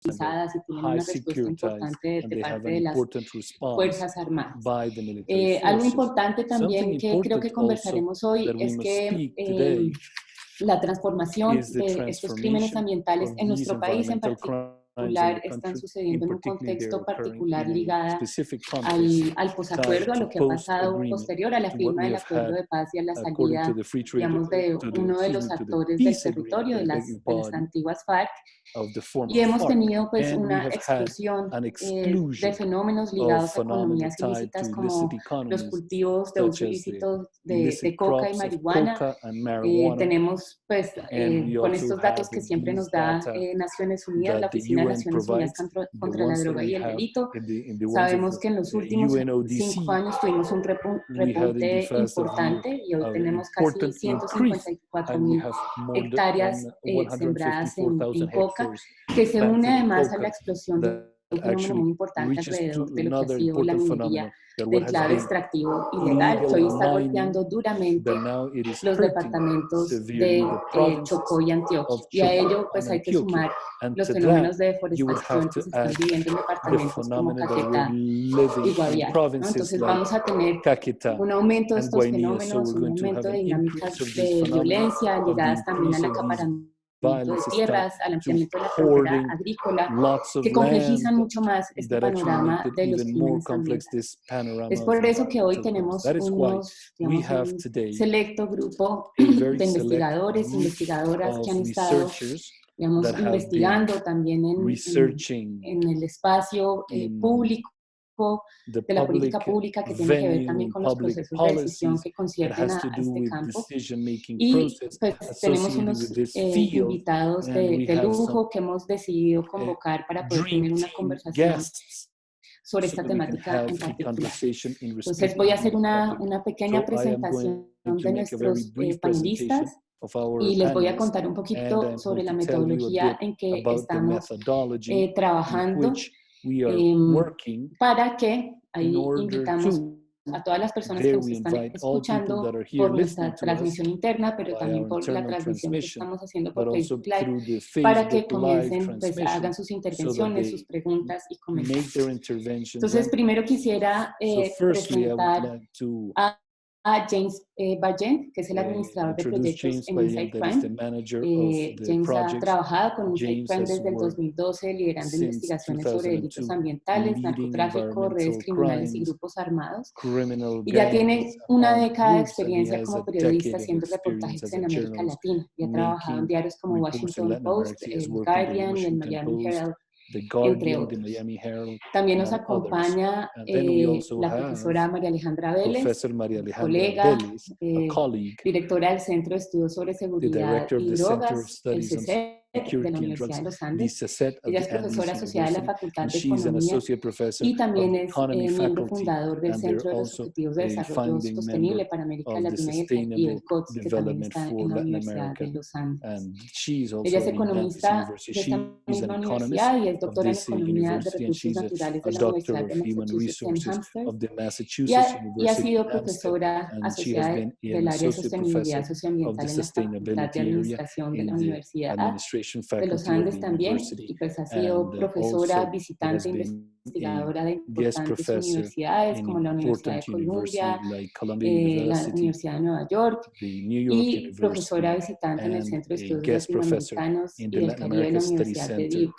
y tienen una respuesta importante de parte de las Fuerzas Armadas. Algo importante también que creo que conversaremos hoy es que la transformación de estos crímenes ambientales en nuestro país en particular están sucediendo en un contexto particular ligado al posacuerdo, a lo que ha pasado posterior a la firma del acuerdo de paz y a la salida, digamos, de uno de los actores del territorio de las antiguas FARC. Y hemos tenido pues una explosión de fenómenos ligados a economías ilícitas como los cultivos de uso ilícito de coca y marihuana. Tenemos pues con estos datos que siempre nos da Naciones Unidas, la Oficina de Naciones Unidas contra la Droga y el Delito. Sabemos que en los últimos 5 años tuvimos un repunte importante y hoy tenemos casi 154,000 hectáreas sembradas en coca, que se une además a la explosión de un fenómeno muy importante alrededor de lo que ha sido la minería de clave extractivo ilegal, que hoy está golpeando duramente los departamentos de Chocó y Antioquia. Y a ello pues hay que sumar los fenómenos de deforestación que se están viviendo en departamentos como Caquetá y Guaviare, ¿no? Entonces vamos a tener un aumento de estos fenómenos, un aumento de dinámicas de violencia ligadas también al acaparamiento de tierras, al ampliamiento de la frontera agrícola, que complejizan mucho más este panorama de los crímenes ambientales. Es por eso que hoy tenemos un selecto grupo de investigadores, investigadoras que han estado, digamos, investigando también en el espacio público de la política pública que tiene que ver también con los procesos de decisión que conciernen a este campo. Y pues tenemos unos invitados de lujo que hemos decidido convocar para poder tener una conversación sobre esta temática en particular. Entonces voy a hacer una pequeña presentación de nuestros panelistas y les voy a contar un poquito sobre la metodología en que estamos trabajando para que ahí invitamos a todas las personas que nos están escuchando por nuestra transmisión interna, pero también por la transmisión que estamos haciendo por Facebook Live, para que comiencen, pues hagan sus intervenciones, sus preguntas y comentarios. Entonces, primero quisiera presentar a James Bargent, que es el administrador de proyectos en Inside Crime. James ha trabajado con Inside Crime desde el 2012, liderando investigaciones sobre delitos ambientales, narcotráfico, redes criminales y grupos armados. Y ya tiene una década de experiencia como periodista haciendo reportajes en América Latina. Y ha trabajado en diarios como Washington Post, el Guardian y el Miami Herald, entre otros. También nos acompaña la profesora María Alejandra Vélez, colega, directora del Centro de Estudios sobre Seguridad y Drogas, el CECET, de la Universidad de los Andes. Ella es profesora asociada de la Facultad de Economía y también es miembro fundador del Centro de los Objetivos de Desarrollo Sostenible para América Latina y el COTS, que también está en la Universidad de los Andes. Ella es economista de esta misma universidad y es doctora en Economía de Recursos Naturales de la Universidad de Massachusetts y ha sido profesora asociada del área de sostenibilidad socioambiental en la Facultad de Administración de la Universidad de los Andes también, y pues ha sido profesora visitante investigadora de importantes universidades como la Universidad de Columbia, la Universidad de Nueva York, y profesora visitante en el Centro de Estudios Latinoamericanos y del Caribe de la Universidad de Duke.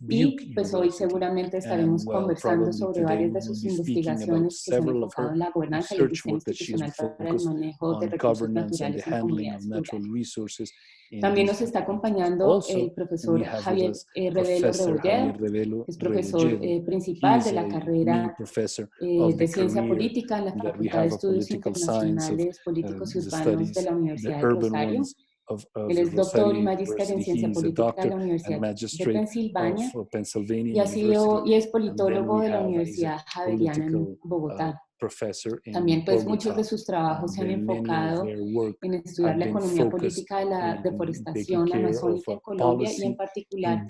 Y pues hoy seguramente estaremos conversando sobre varias de sus investigaciones que se han enfocado en la gobernanza y el diseño institucional para el manejo de recursos naturales en comunidades rurales. También nos está acompañando el profesor Javier Revelo Rebolledo, que es profesor principal de la carrera de Ciencia Política en la Facultad de Estudios Internacionales, Políticos y Urbanos de la Universidad de Rosario. Él es doctor y magíster en Ciencia Política de la Universidad de Pensilvania y es politólogo de la Universidad Javeriana en Bogotá. También pues muchos de sus trabajos se han enfocado en estudiar la economía política de la deforestación amazónica en Colombia y en particular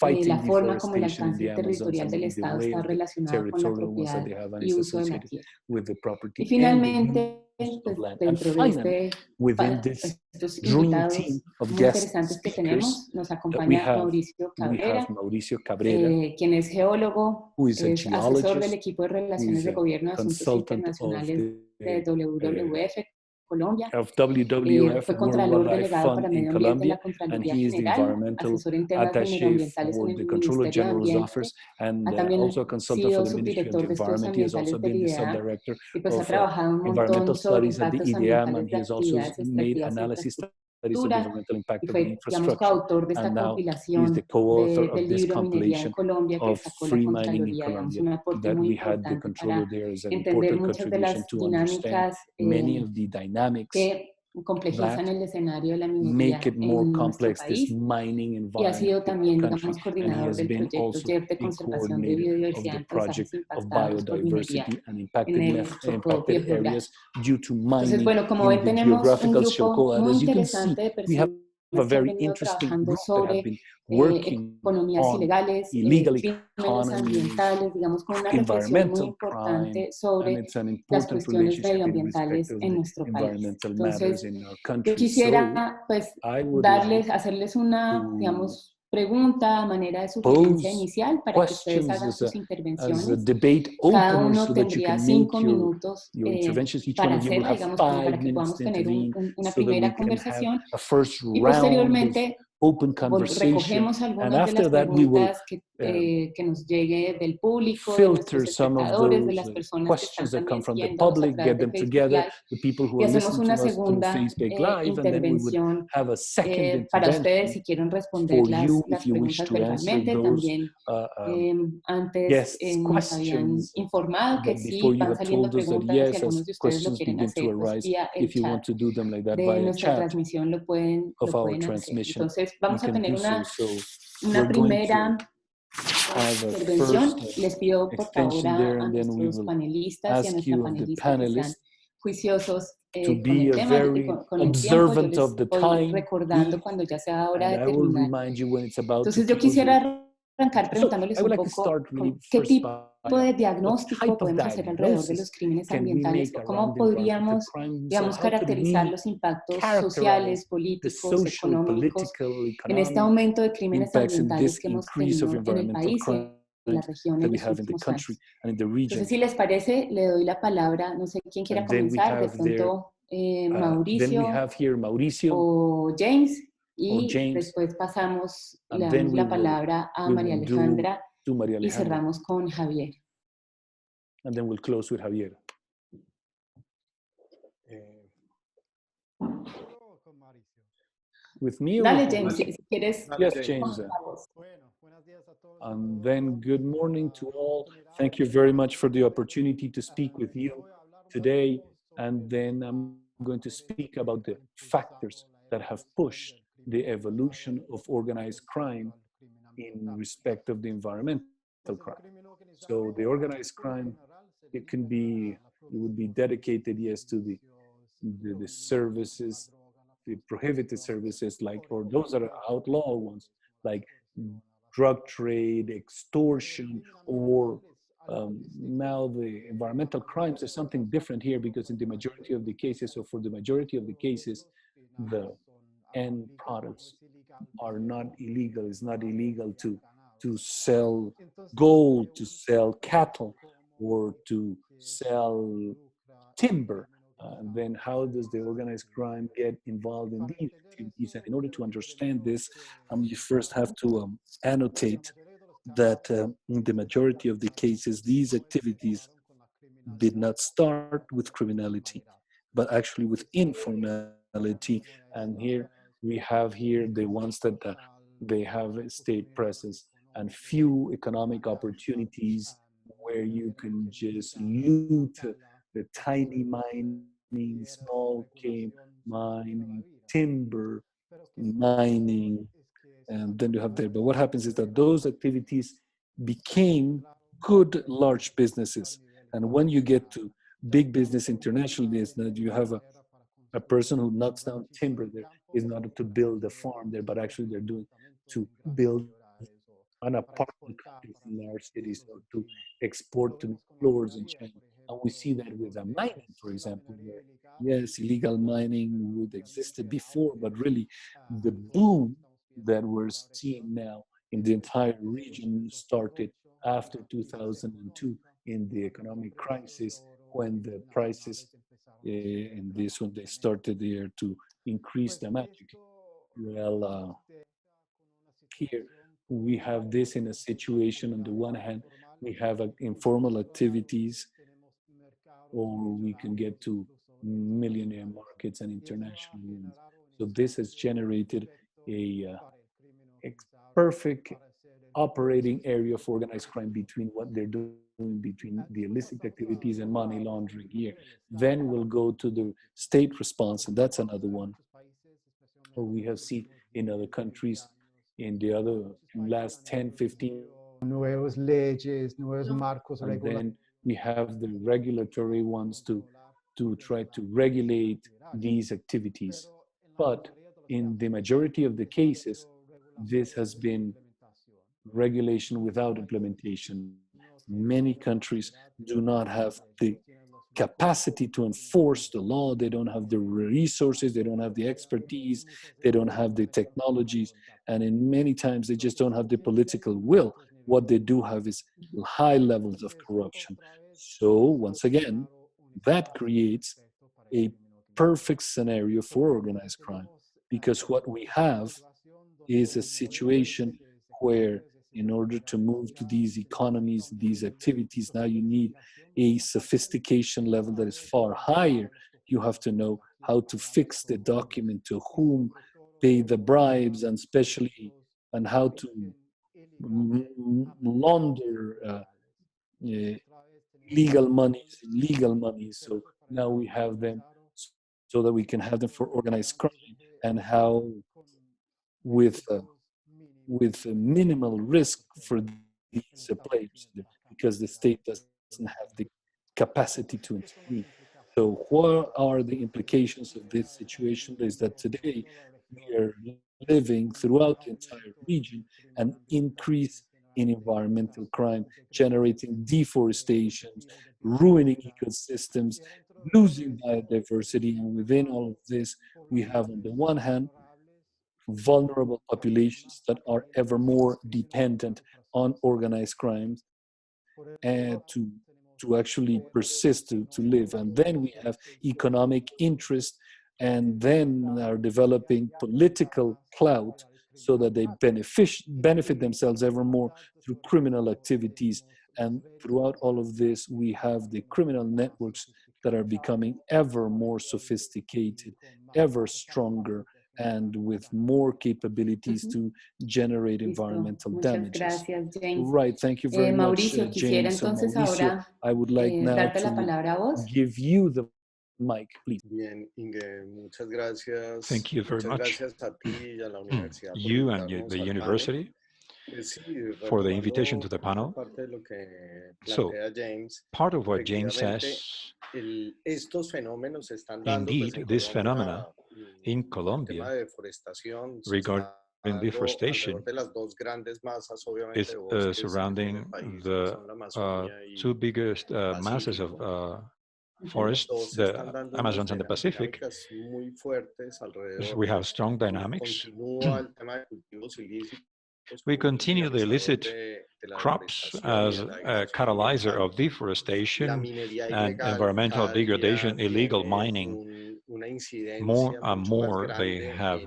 la forma como el alcance territorial del Estado está relacionado con la propiedad y uso de la tierra. Y finalmente pues, dentro de estos invitados muy interesantes que tenemos, nos acompaña Mauricio Cabrera, quien es geólogo, es asesor del equipo de Relaciones de Gobierno de Asuntos Internacionales de WWF Colombia, fue Contralor Delegado para Medio Ambiente en la Contraloría General, asesor en temas de medioambientales en el Ministerio de Ambiente, ha también sido subdirector de estudios ambientales del IDEA y pues ha trabajado un montón sobre impactos ambientales de actividades extractivas e infraestructura y fue, digamos, coautor de esta compilación del libro Minería en Colombia que sacó la Contraloría, digamos, un aporte muy importante para entender muchas de las dinámicas que complejizan el escenario de la minería en nuestro país y ha sido también, digamos, coordinador del proyecto JEF de conservación de biodiversidad en paisajes impactados por minería en el Chocó biogeográfico. Entonces, bueno, como ven, tenemos un grupo muy interesante de personas que han venido trabajando sobre economías ilegales, crímenes ambientales, digamos, con una reflexión muy importante sobre las cuestiones medioambientales en nuestro país. Entonces, yo quisiera, pues, hacerles una, digamos, pregunta a manera de sugerencia inicial para que ustedes hagan sus intervenciones. Cada uno tendría 5 minutos para hacerla, digamos, como para que podamos tener una primera conversación y posteriormente recogemos algunas de las preguntas que nos llegue del público, de nuestros espectadores, de las personas que están también siguiéndonos a través de Facebook Live y hacemos una segunda intervención para ustedes si quieren responder las preguntas verbalmente. También antes nos habían informado que si van saliendo preguntas, si algunos de ustedes lo quieren hacer pues, vía el chat de nuestra transmisión lo pueden hacer. Entonces vamos a tener una primera intervención. Les pido por favor a nuestros panelistas y a nuestra panelista que sean juiciosos con el tema y con el tiempo. Yo les voy recordando cuando ya sea hora de terminar. Entonces yo quisiera arrancar preguntándoles un poco qué tipo de diagnóstico podemos hacer alrededor de los crímenes ambientales o cómo podríamos, digamos, caracterizar los impactos sociales, políticos, económicos en este aumento de crímenes ambientales que hemos tenido en el país y en la región en los últimos años. Entonces, si les parece, le doy la palabra, no sé quién quiera comenzar, de pronto Mauricio o James, y después pasamos, le damos la palabra a María Alejandra y cerramos con Javier. And then we'll close with Javier. With me? Dale, James, si quieres. Yes, James. And then good morning to all. Thank you very much for the opportunity to speak with you today. And then I'm going to speak about the factors that have pushed the evolution of organized crime in respect of the environmental crime. So the organized crime, it would be dedicated, yes, to the services, the prohibited services, like, or those are outlaw ones, like drug trade, extortion, or now the environmental crimes is something different here because in the majority of the cases, or for the majority of the cases, the end products are not illegal. It's not illegal to sell gold, to sell cattle, or to sell timber. Then how does the organized crime get involved in these activities? And in order to understand this, you first have to annotate that in the majority of the cases, these activities did not start with criminality, but actually with informality. And here we have the ones that they have state presence and few economic opportunities where you can just loot the tiny mining, small game mining, timber mining, and then you have there. But what happens is that those activities became good large businesses. And when you get to big business internationally, is that you have a person who knocks down timber there is not to build a farm there, but actually they're doing to build an apartment complex in large cities or to export to floors in China. And we see that with mining, for example, where Yes, illegal mining would existed before, but really the boom that we're seeing now in the entire region started after 2002 in the economic crisis when the prices in this when they started there to increase dramatically. Well, here we have this in a situation on the one hand, we have informal activities or we can get to millionaire markets and international ones. So this has generated a perfect operating area of organized crime between what they're doing between the illicit activities and money laundering here. Then we'll go to the state response, and that's another one. Or we have seen in other countries in the other last 10, 15 nuevas leyes, nuevos marcos and regulatorios. then we have the regulatory ones to try to regulate these activities. But in the majority of the cases, this has been regulation without implementation. Many countries do not have the capacity to enforce the law. They don't have the resources, they don't have the expertise, they don't have the technologies, and in many times they just don't have the political will. What they do have is high levels of corruption. So once again, that creates a perfect scenario for organized crime because what we have is a situation where in order to move to these economies, these activities, now you need a sophistication level that is far higher. You have to know how to fix the document, to whom pay the bribes, and especially and how to launder legal monies. So now we have them so that we can have them for organized crime and how with with a minimal risk for these players because the state doesn't have the capacity to intervene. So what are the implications of this situation is that today we are living throughout the entire region an increase in environmental crime, generating deforestation, ruining ecosystems, losing biodiversity. And within all of this, we have on the one hand vulnerable populations that are ever more dependent on organized crimes and to actually persist to live. And then we have economic interest and then are developing political clout so that they benefit themselves ever more through criminal activities. And throughout all of this, we have the criminal networks that are becoming ever more sophisticated, ever stronger, and with more capabilities Ujú. to generate Listo. environmental Muchas damages. gracias, James. Right, thank you very much, Mauricio, quisiera James. So entonces Mauricio, ahora I would like now darte la to palabra a vos. give you the mic, please. Bien, Inge, muchas gracias. Thank you very Muchas much, gracias a ti y a la universidad por you and invitarnos the al panel. university, Sí, for the invitation to retomando the esta panel. parte de lo que So, plantea James, part of what James efectivamente, says, estos fenómenos se están dando pues, en indeed, this Colombia. phenomena in El tema Colombia de deforestación se está regarding dando alrededor deforestation de las dos grandes masas, obviamente, is de bosques que tiene surrounding el país, que the son la Amazonia two y biggest el masses of Pacífico. Y los forests, dos se están the dando unas Amazons and the Pacific. dinámicas muy fuertes alrededor We have de, strong dynamics. continúa el tema de cultivos ilícitos We como un continue the dinamizador illicit de la crops deforestación y as de la a degradación catalyzer ambiental. of La deforestation minería and ilegal environmental cada degradation, día illegal tiene mining. una More incidencia and mucho más more, they grande have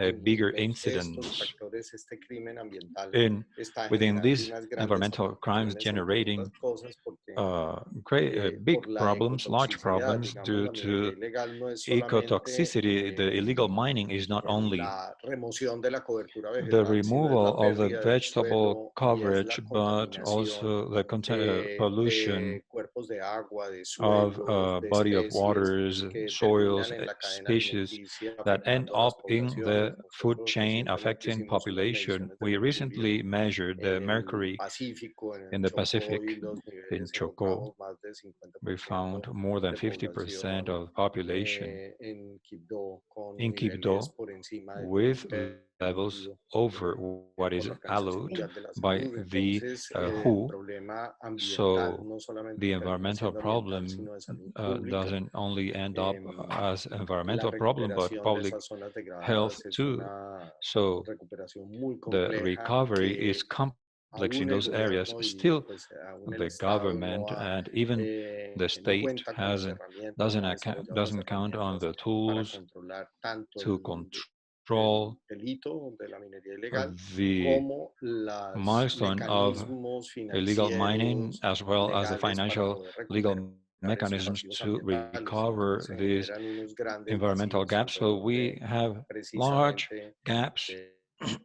a bigger estos incidence factores, este crimen ambiental in está within generando these unas grandes environmental crimes, afectaciones, entre generating otras cosas, porque big por la problems, large ecotoxicidad, problems digamos, due la minería to ilegal no es solamente ecotoxicity. The illegal mining is not only la remoción de la cobertura the vegetal, sino es removal la of the pérdida del vegetable suelo y es la coverage, but contaminación also the pollution de cuerpos de agua, de of suelos, de body of especies waters, que terminan soils, en la cadena species alimenticia that end afectando a las up in poblaciones. the food Nosotros chain recientemente affecting hicimos unas population. mediciones de We mercurio recently measured en the el mercury Pacífico, en el in the Chocó, Pacific. y los In niveles Choco, encontramos más del we found 50% more than de 50% población of population en Quibdó con in niveles Quibdó por encima del with límite levels over what is por la Organización allowed Mundial de la by Salud. the Entonces, el WHO. problema ambiental So no solamente the termina environmental siendo ambiental, problem sino de salud pública. doesn't only end up as La environmental problem, but recuperación de public esas zonas health degradadas es too. una So recuperación muy the compleja recovery is que complex in aún el those areas. gobierno y Still, pues aún el the Estado government and even the no state cuenta con las herramientas, no ha desarrollado las doesn't count on herramientas the para tools controlar tanto to el control delito de la minería ilegal the como los milestone of mecanismos illegal mining, financieros as well as the legales para financial poder recuperar legal esos mechanisms pasivos to ambientales. recover Entonces se these generan unos grandes environmental vacíos gaps. So alrededor we de have large precisamente gaps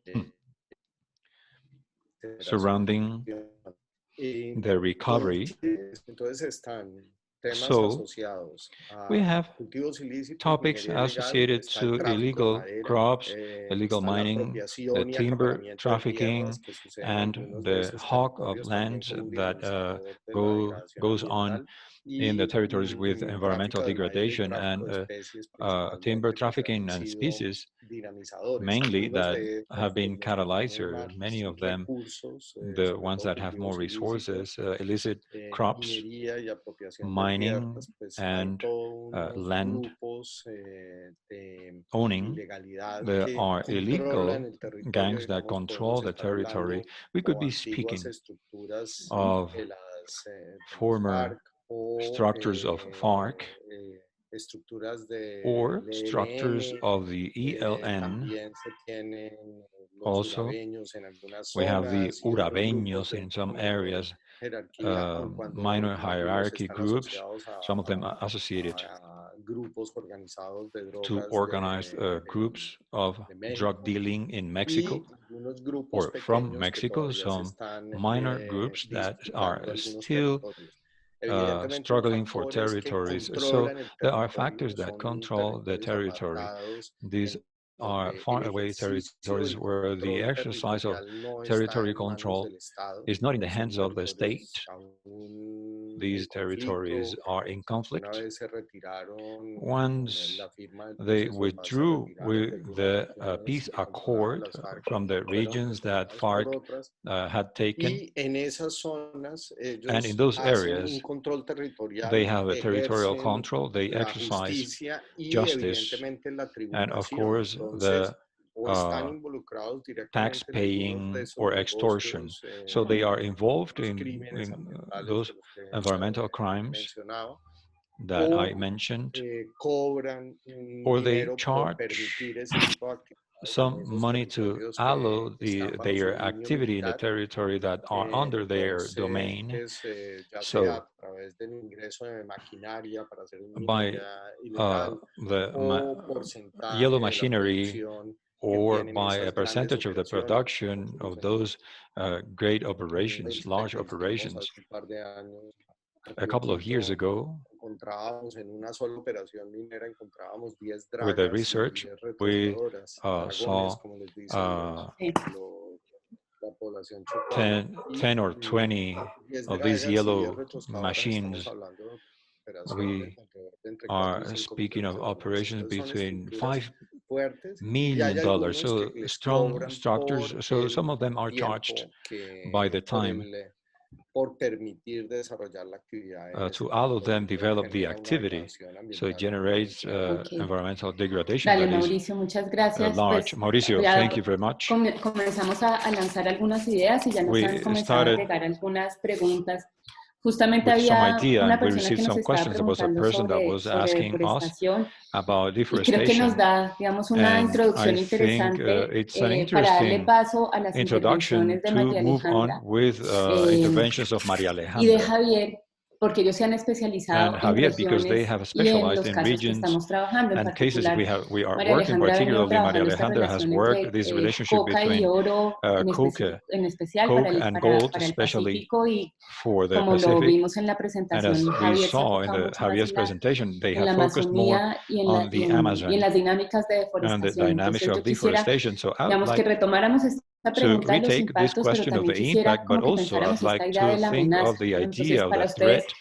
de surrounding the recovery. entonces están temas So asociados we a have cultivos ilícitos, topics minería ilegal, associated está el to tráfico de illegal madera, crops, illegal está la mining, the apropiación y timber acaparamiento de tierras trafficking, que sucede en and algunos de the esos hawk of territorios también lands con un that dinamizador de la degradación goes on ambiental in the y territories with environmental tráfico del maíz y degradation, tráfico and de especies timber principalmente que trafficking han and sido species, dinamizadores. mainly Algunos that de have estos, pues been los que tienen catalyzer, más many of them, recursos, the sobre ones todo that have more cultivos ilícitos, resources, illicit crops, minería y apropiación de mining, tierras, pues hay and todos unos land grupos de owning. ilegalidad There que are controlan illegal el territorio, gangs that digamos, control podemos the estar territory. hablando We could o be antiguas speaking estructuras of de las former FARC o structures of FARC estructuras del or structures ELN. of the ELN. También se tienen los Also, urabeños en algunas we have the zonas y otros grupos Urabeños de in some menor areas, jerarquía, aun cuando minor algunos hierarchy están groups, asociados some of them are associated a grupos organizados de to drogas organized groups of de drug México, dealing in Mexico y algunos grupos or from pequeños que Mexico, todavía se some están minor groups that are disputando algunos still territorios. Evidentemente, los struggling for actores que territories. So controlan el there are territorio factors that son control the territorios territory. apartados These en are donde el far away ejercicio territories del where the control exercise of territorial no está territory en manos control del Estado. is not in the Son hands of the state. territorios aún en These territories conflicto. are in Una conflict. vez se retiraron con Once la firma del they proceso de paz, se withdrew retiraron with the regiones peace que controlaban accord las FARC from the y fueron regions that retomadas por FARC otras. had taken, Y en esas zonas and in ellos those hacen un areas, control they territorial, have a territorial ejercen control, they la exercise justicia y justice, evidentemente la and of tributación. course, the Entonces, o están involucrados tax directamente en algunos de paying esos or extortion. negocios, So they are involved los crímenes in ambientales those de los que environmental crimes mencionaba, that I o mentioned, cobran un or they dinero por permitir charge ese tipo de actividades en some esos money to territorios allow que están bajo su their dominio activity in the militar. territory that are under their Entonces, domain. ya sea So a través del ingreso de maquinaria para hacer by minería ilegal o yellow porcentaje de la machinery producción que or tienen by a esas grandes percentage of the operaciones. production of Nosotros those great en operations, visita large que hicimos operations. hace un par de años a A Río couple of years Tinto, ago, encontrábamos en una sola operación minera, encontrábamos 10 with the dragas y research, 10 we retrocedoras, saw dragones, como les dicen la población chocana, 10 y or 20 10 of these dragas y 10 yellow retrocedoras, estamos machines. hablando de operaciones We alrededor de entre 4 y are 5 speaking millones of de dólares. operations Entonces son between estructuras $5 fuertes y hay million. algunos que So les strong cobran structures. por So el some of them are charged tiempo by the por time por permitir desarrollar la actividad en ese to allow territorio. them Entonces develop the genera una activity. degradación So it ambiental muy generates clara. environmental degradation Dale, that is Mauricio, muchas gracias. large. Pues Mauricio, ya thank you very much. comenzamos a lanzar algunas ideas y ya nos han We comenzado a started llegar algunas preguntas. Justamente with some había idea una and we persona received que nos some estaba questions. There was a preguntando person that sobre was asking us deforestación about y creo que nos deforestation. da, digamos, una And introducción I think interesante it's an para darle interesting paso a las introduction intervenciones de to María move on Alejandra with interventions of Maria y de Alejandra Javier, porque ellos se han and especializado en Javier, because they regiones have y en specialized los in casos que regions estamos trabajando. En and cases particular, we are María working. Alejandra ha venido Particularly, Maria trabajando esta Alejandra has relación worked entre this relationship coca y between oro en, coca, en especial coke and gold, para el especially Pacífico, y for the como lo Pacific. vimos en la And as presentación, we Javier se ha saw in enfocado the mucho más Javier's presentation, they en have la focused more Amazonía y on the y en Amazon las dinámicas de and the deforestación. dynamics Entonces of yo quisiera, deforestation. So I would digamos, que like retomáramos esta to pregunta de los retake this impactos, pero question of también the quisiera impact, but como que also I'd pensáramos esta like idea to de la think amenaza, of the ¿no? Entonces, idea of para the ustedes, threat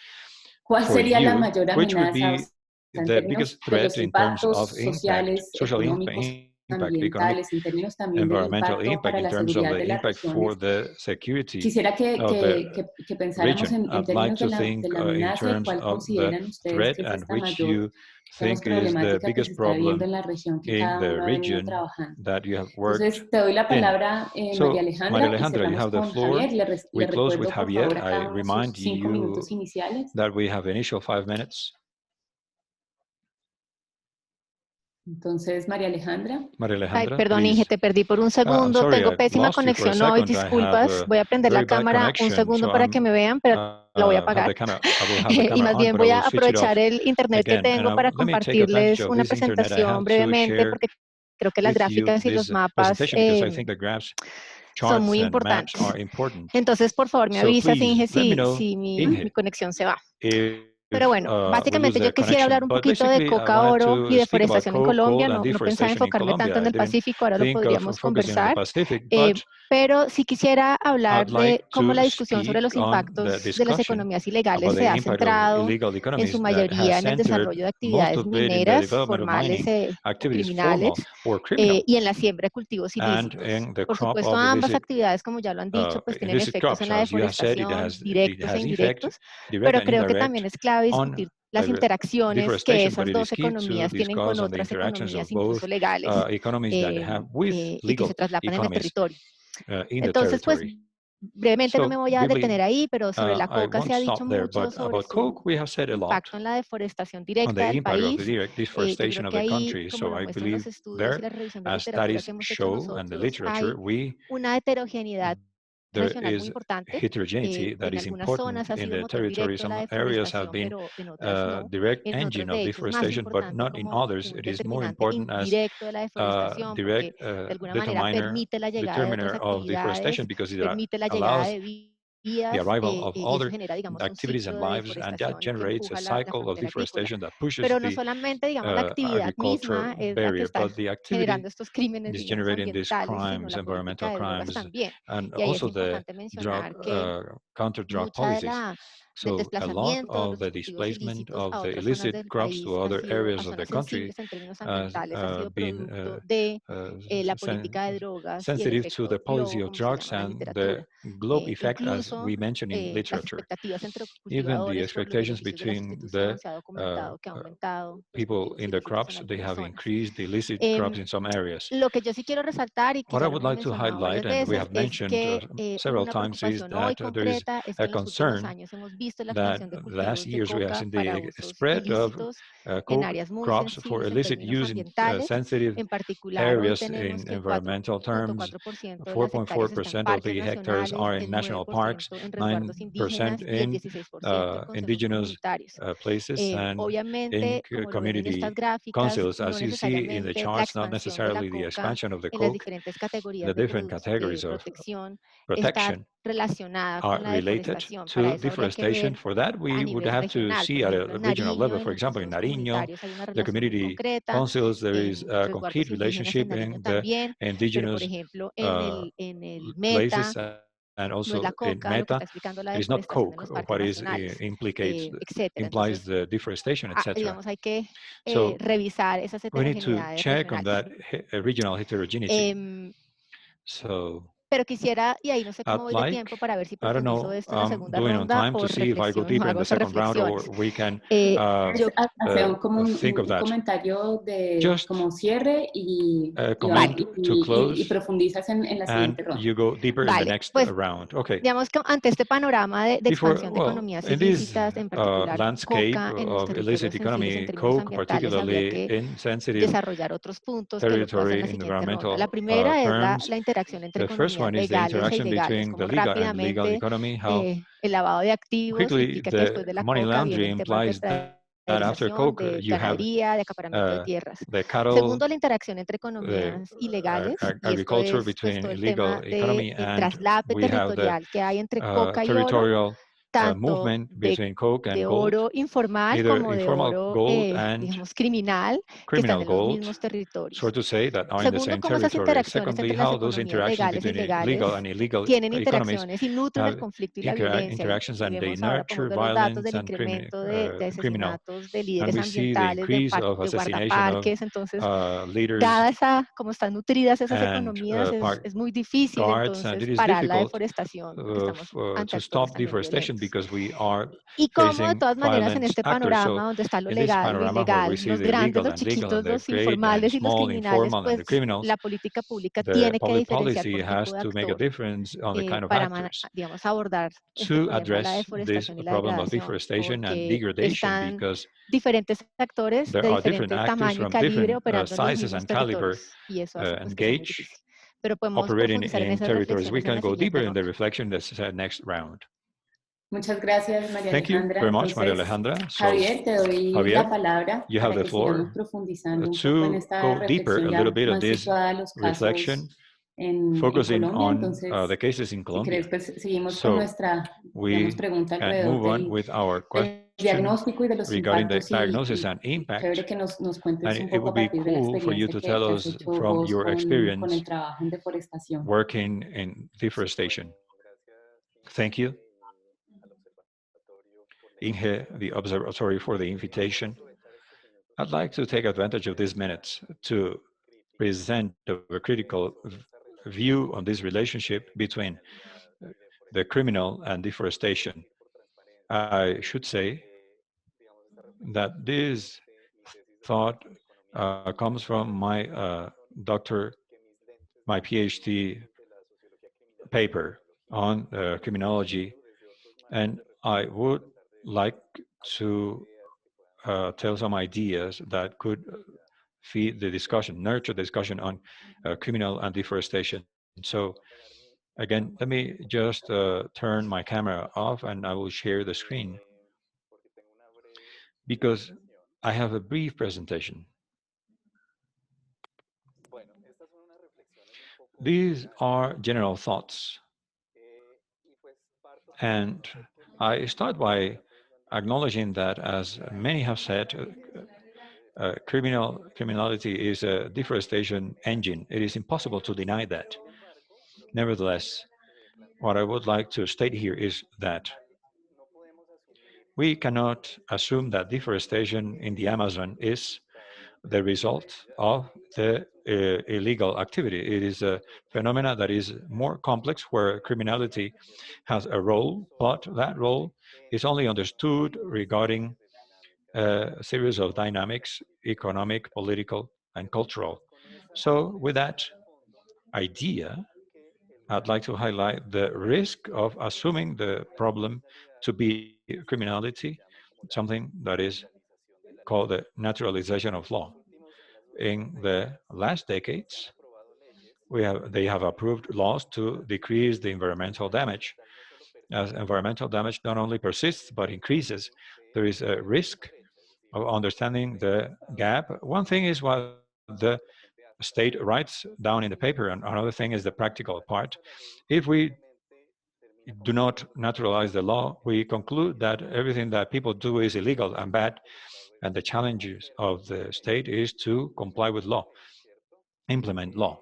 ¿cuál for sería la you, mayor which would amenaza, o be sea, en the biggest términos de threat los in terms impactos of impact, sociales, social económicos, impact, economic, ambientales, en términos también del environmental impacto impact, para in la terms of seguridad the de las impact for regiones, the security quisiera of the que pensáramos region. en I'd like términos to de think la in amenaza y terms cuál of the consideran ustedes threat que es and esta which mayor, you digamos, think is the problemática que se biggest está viendo problem en la región que in cada the uno ha venido region trabajando. that you have worked Entonces, te doy la in. palabra, María So, Maria Alejandra, y Alejandra, you cerramos have the con floor. Javier. Le We close with recuerdo, por favor, Javier. a I cada uno sus remind 5 minutos you iniciales. that we have initial 5 minutes. Entonces, María Alejandra. Maria Ay, Alejandra, perdón, Inge, please. te perdí por un I'm segundo. sorry, Tengo I pésima lost you for a conexión hoy, second. I have disculpas. a Voy a prender la very bad cámara un connection, segundo so para que me vean, pero la voy a have apagar. I will have the Y camera más on, bien but I voy a will switch it off aprovechar el internet que again. And tengo para let me take advantage compartirles of una this internet. I presentación have to brevemente, share porque creo que las with you gráficas y los this mapas presentation because I think the graphs, son charts, muy and maps importantes. are important. Entonces, por favor, me So avisas, please Inge, let me si know, mi Inge, conexión se va. Pero if bueno, we lose básicamente the yo quisiera hablar connection. un But poquito de basically, I coca, wanted oro y to speak about deforestación en coke, Colombia. gold, and No pensaba deforestation in enfocarme Colombia. tanto en I el didn't Pacífico, ahora lo think of podríamos focusing on the conversar. Pacific, but Pero sí quisiera hablar I'd like de cómo to la discusión sobre speak los on the impactos de las discussion economías about ilegales the se ha impact of centrado illegal en su economies that has mayoría en el centered desarrollo de most actividades of it in the mineras development of formales mining o activities, criminales, formal or criminal, y en la siembra de cultivos and ilícitos. in the Por crop supuesto, of ambas illicit actividades, como ya lo han dicho, pues tienen efectos crops. en la As you have said, deforestación, it directos e has effect, indirectos, direct pero and creo que indirect, también es clave on discutir las interacciones que deforestation, but esas it is dos key to economías tienen con discuss on the otras interactions of economías, both incluso legales, economies that have with y que se legal traslapan en el economies territorio. in the Entonces, pues territory. brevemente no me So, voy a briefly, detener ahí, pero sobre la I coca won't se ha dicho stop there, mucho but sobre about su coke, we have said a lot impacto en la deforestación on directa the del impact of the país. direct Yo deforestation creo of que the ahí, country. como So lo I muestran los believe estudios y there, la revisión de as literatura studies que hemos hecho show and the nosotros, literature, hay una heterogeneidad there regional muy is importante. heterogeneity that En is algunas zonas important ha in sido the motor territory. directo la Some areas have deforestación, been pero en otras no. direct En engine otros, of de hecho, es más deforestation, but importante not in como others. un It is more determinante important as indirecto de la deforestación, porque direct de alguna manera determiner, permite la llegada de otras determiner of actividades, deforestation because it permite la llegada allows de the vías, arrival of y eso other genera, digamos, un activities and ciclo de lives, and that deforestación que generates a empuja la cycle of frontera agrícola. deforestation that pushes Pero no the solamente, digamos, la actividad agriculture misma es la que barrier, está but the activity generando estos crímenes, is digamos, generating these ambientales, sino crimes, la política environmental de drogas crimes, también. and Y ahí es also the importante drug mencionar que counter-drug mucha policies. del So a lot desplazamiento de of los the cultivos displacement ilícitos of a the otras zonas illicit del crops país to han other sido areas a of the zonas country sensibles en términos has ambientales, ha sido been producto de la sen- política de drogas y el sensitive to the efecto policy globo, of como se drugs llama en la and the literatura. globe effect, as we Incluso mentioned in las literature. expectativas entre Even the cultivadores por los expectations beneficios de la between sustitución the se ha uh, documentado que ha aumentado los people cultivos in the ilícitos en crops, they algunas have zonas. increased the illicit crops Em, in some areas. Lo que yo sí quiero resaltar y que What I ya lo would hemos like to mencionado varias highlight, and we veces, have es mentioned que several una times, is preocupación hoy that there is concreta es que a en los últimos concern años hemos visto la that expansión de last cultivos de years we have coca seen para the usos spread of ilícitos en coke áreas muy crops for sensibles en illicit términos use in ambientales. sensitive En particular, hoy areas tenemos in que el environmental terms. 4.4% de las hectáreas está en 4.4% of parques the hectares nacionales, are in el national parks, 9% en resguardos 9% indígenas y el in 16% en consejos indigenous comunitarios. places, and in Obviamente, como lo ven en estas community gráficas, councils. no As you see in the necesariamente la charts, not expansión de la necessarily the coca expansion of the en las coke, diferentes the categorías different de categories of protección está protection relacionada are con la related deforestación. Para to eso habría que deforestation. ver For that, a we would nivel have to regional. Por see at ejemplo, a en regional level. Nariño, For en los example, in consejos Nariño, comunitarios hay una the relación muy community concreta, councils, there is en a resguardos concrete indígenas en relationship Nariño in the también, pero por indigenous ejemplo uh, en el places, Meta and no es la also in coca lo que Meta. está explicando la It is not deforestación en coke, los parques what is nacionales, etcétera. implies Entonces, the deforestation, etc. digamos, hay que So revisar esas we need to heterogeneidades check on regionales. that regional heterogeneity. So Pero quisiera, y ahí no sé cómo I'd voy de like, tiempo para ver si I don't profundizo know, esto en la segunda doing on ronda time o to see if I go reflexiono, deeper in hago the esas second round, or reflexiones. we can Yo, Hacer como think of un that. comentario de Just como cierre a comment to y close, profundizas en la and siguiente ronda. you go deeper in the vale, next pues round. Okay. digamos que ante este panorama de Before, expansión de well, economías in this ilícitas, en particular landscape coca en los of illicit territorios sensibles en economy, términos coke, ambientales, habría particularly que in sensitive desarrollar otros puntos que lo pasan en territory la in siguiente ronda. La environmental primera es terms, la interacción entre the first economías one is the legales e interaction ilegales, between the como legal and legal rápidamente economy, how el lavado de activos quickly implica que después the de la money coca vienen laundering temas de implies that after praderización, coke de you have ganadería, de acaparamiento de tierras. the cattle, Segundo, la interacción entre the economías ilegales, y esto agriculture es pues between todo el illegal tema de economy, and traslape we have the territorial que hay entre coca y oro, territorial tanto movement between coke and de gold, oro informal either como de informal oro, gold and digamos, criminal, que están criminal en los gold, mismos so territorios. to say, that are in the Segundo, same cómo esas territory. interacciones Secondly, entre las how those economías interactions legales y between ilegales legal and illegal tienen economies interacciones y nutren el have conflicto y la violencia. interactions, Y and they vemos ahora, nurture podemos ver los datos violence del and incremento de criminal. asesinatos de And líderes we see the ambientales, increase of de assassination of guardaparques. Entonces, leaders dada esa, como están nutridas esas and economías, park es muy difícil guards, and entonces it is parar la difficult deforestación porque estamos ante to actores stop también deforestation violentos. because we are Y cómo de facing todas maneras en violent este actors. So panorama donde está lo in this legal, lo panorama where we ilegal, see los the grandes, legal los and legal and chiquitos, the los great and informales y los small, criminales, informal and the pues criminals, la política pública the tiene que public diferenciar policy por has tipo de to make a actor difference on the kind of para, actors digamos, abordar este to problema de la address this deforestación y la problem of degradación, deforestation and porque degradation, están because diferentes actores there de are different diferente actors tamaño y from calibre different operando en los sizes mismos and caliber territorios y eso hace pues que sea muy engaged, difícil. Pero podemos operating profundizar en in esas territories. We reflexiones en can la go deeper siguiente in the ronda. reflection this next round. Muchas gracias, María Thank you Alejandra. very much, Maria Entonces, Alejandra. So, Javier, te doy la Javier, palabra you have para the que sigamos floor profundizando un poco en to esta go deeper reflexión a little ya bit of más this situada a los reflection, casos en focusing Colombia. on the Entonces, cases in si querés, Colombia. pues seguimos con So nuestra, digamos, we pregunta can alrededor move on with our del question diagnóstico y de los regarding the impactos diagnosis and y chévere impact. que nos cuentes And un it poco a would be partir de la cool for you experiencia to tell que has us hecho from vos your con el experience trabajo en deforestación. working in deforestation. Thank you, Inge, the observatory, for the invitation. I'd like to take advantage of these minutes to present a critical view on this relationship between the criminal and deforestation. I should say that this thought comes from my my PhD paper on criminology, and I would like to tell some ideas that could feed the discussion, nurture the discussion on criminal and deforestation. So again, let me just turn my camera off and I will share the screen because I have a brief presentation. These are general thoughts. And I start by acknowledging that, as many have said, criminality is a deforestation engine. It is impossible to deny that. Nevertheless, what I would like to state here is that we cannot assume that deforestation in the Amazon is the result of the illegal activity. It is a phenomena that is more complex where criminality has a role, but that role is only understood regarding a series of dynamics, economic, political, and cultural. So with that idea, I'd like to highlight the risk of assuming the problem to be criminality, something that is called the naturalization of law. In the last decades, they have approved laws to decrease the environmental damage. As environmental damage not only persists but increases, there is a risk of understanding the gap. One thing is what the state writes down in the paper, and another thing is the practical part. If we do not naturalize the law, we conclude that everything that people do is illegal and bad, and the challenges of the state is to comply with law, implement law.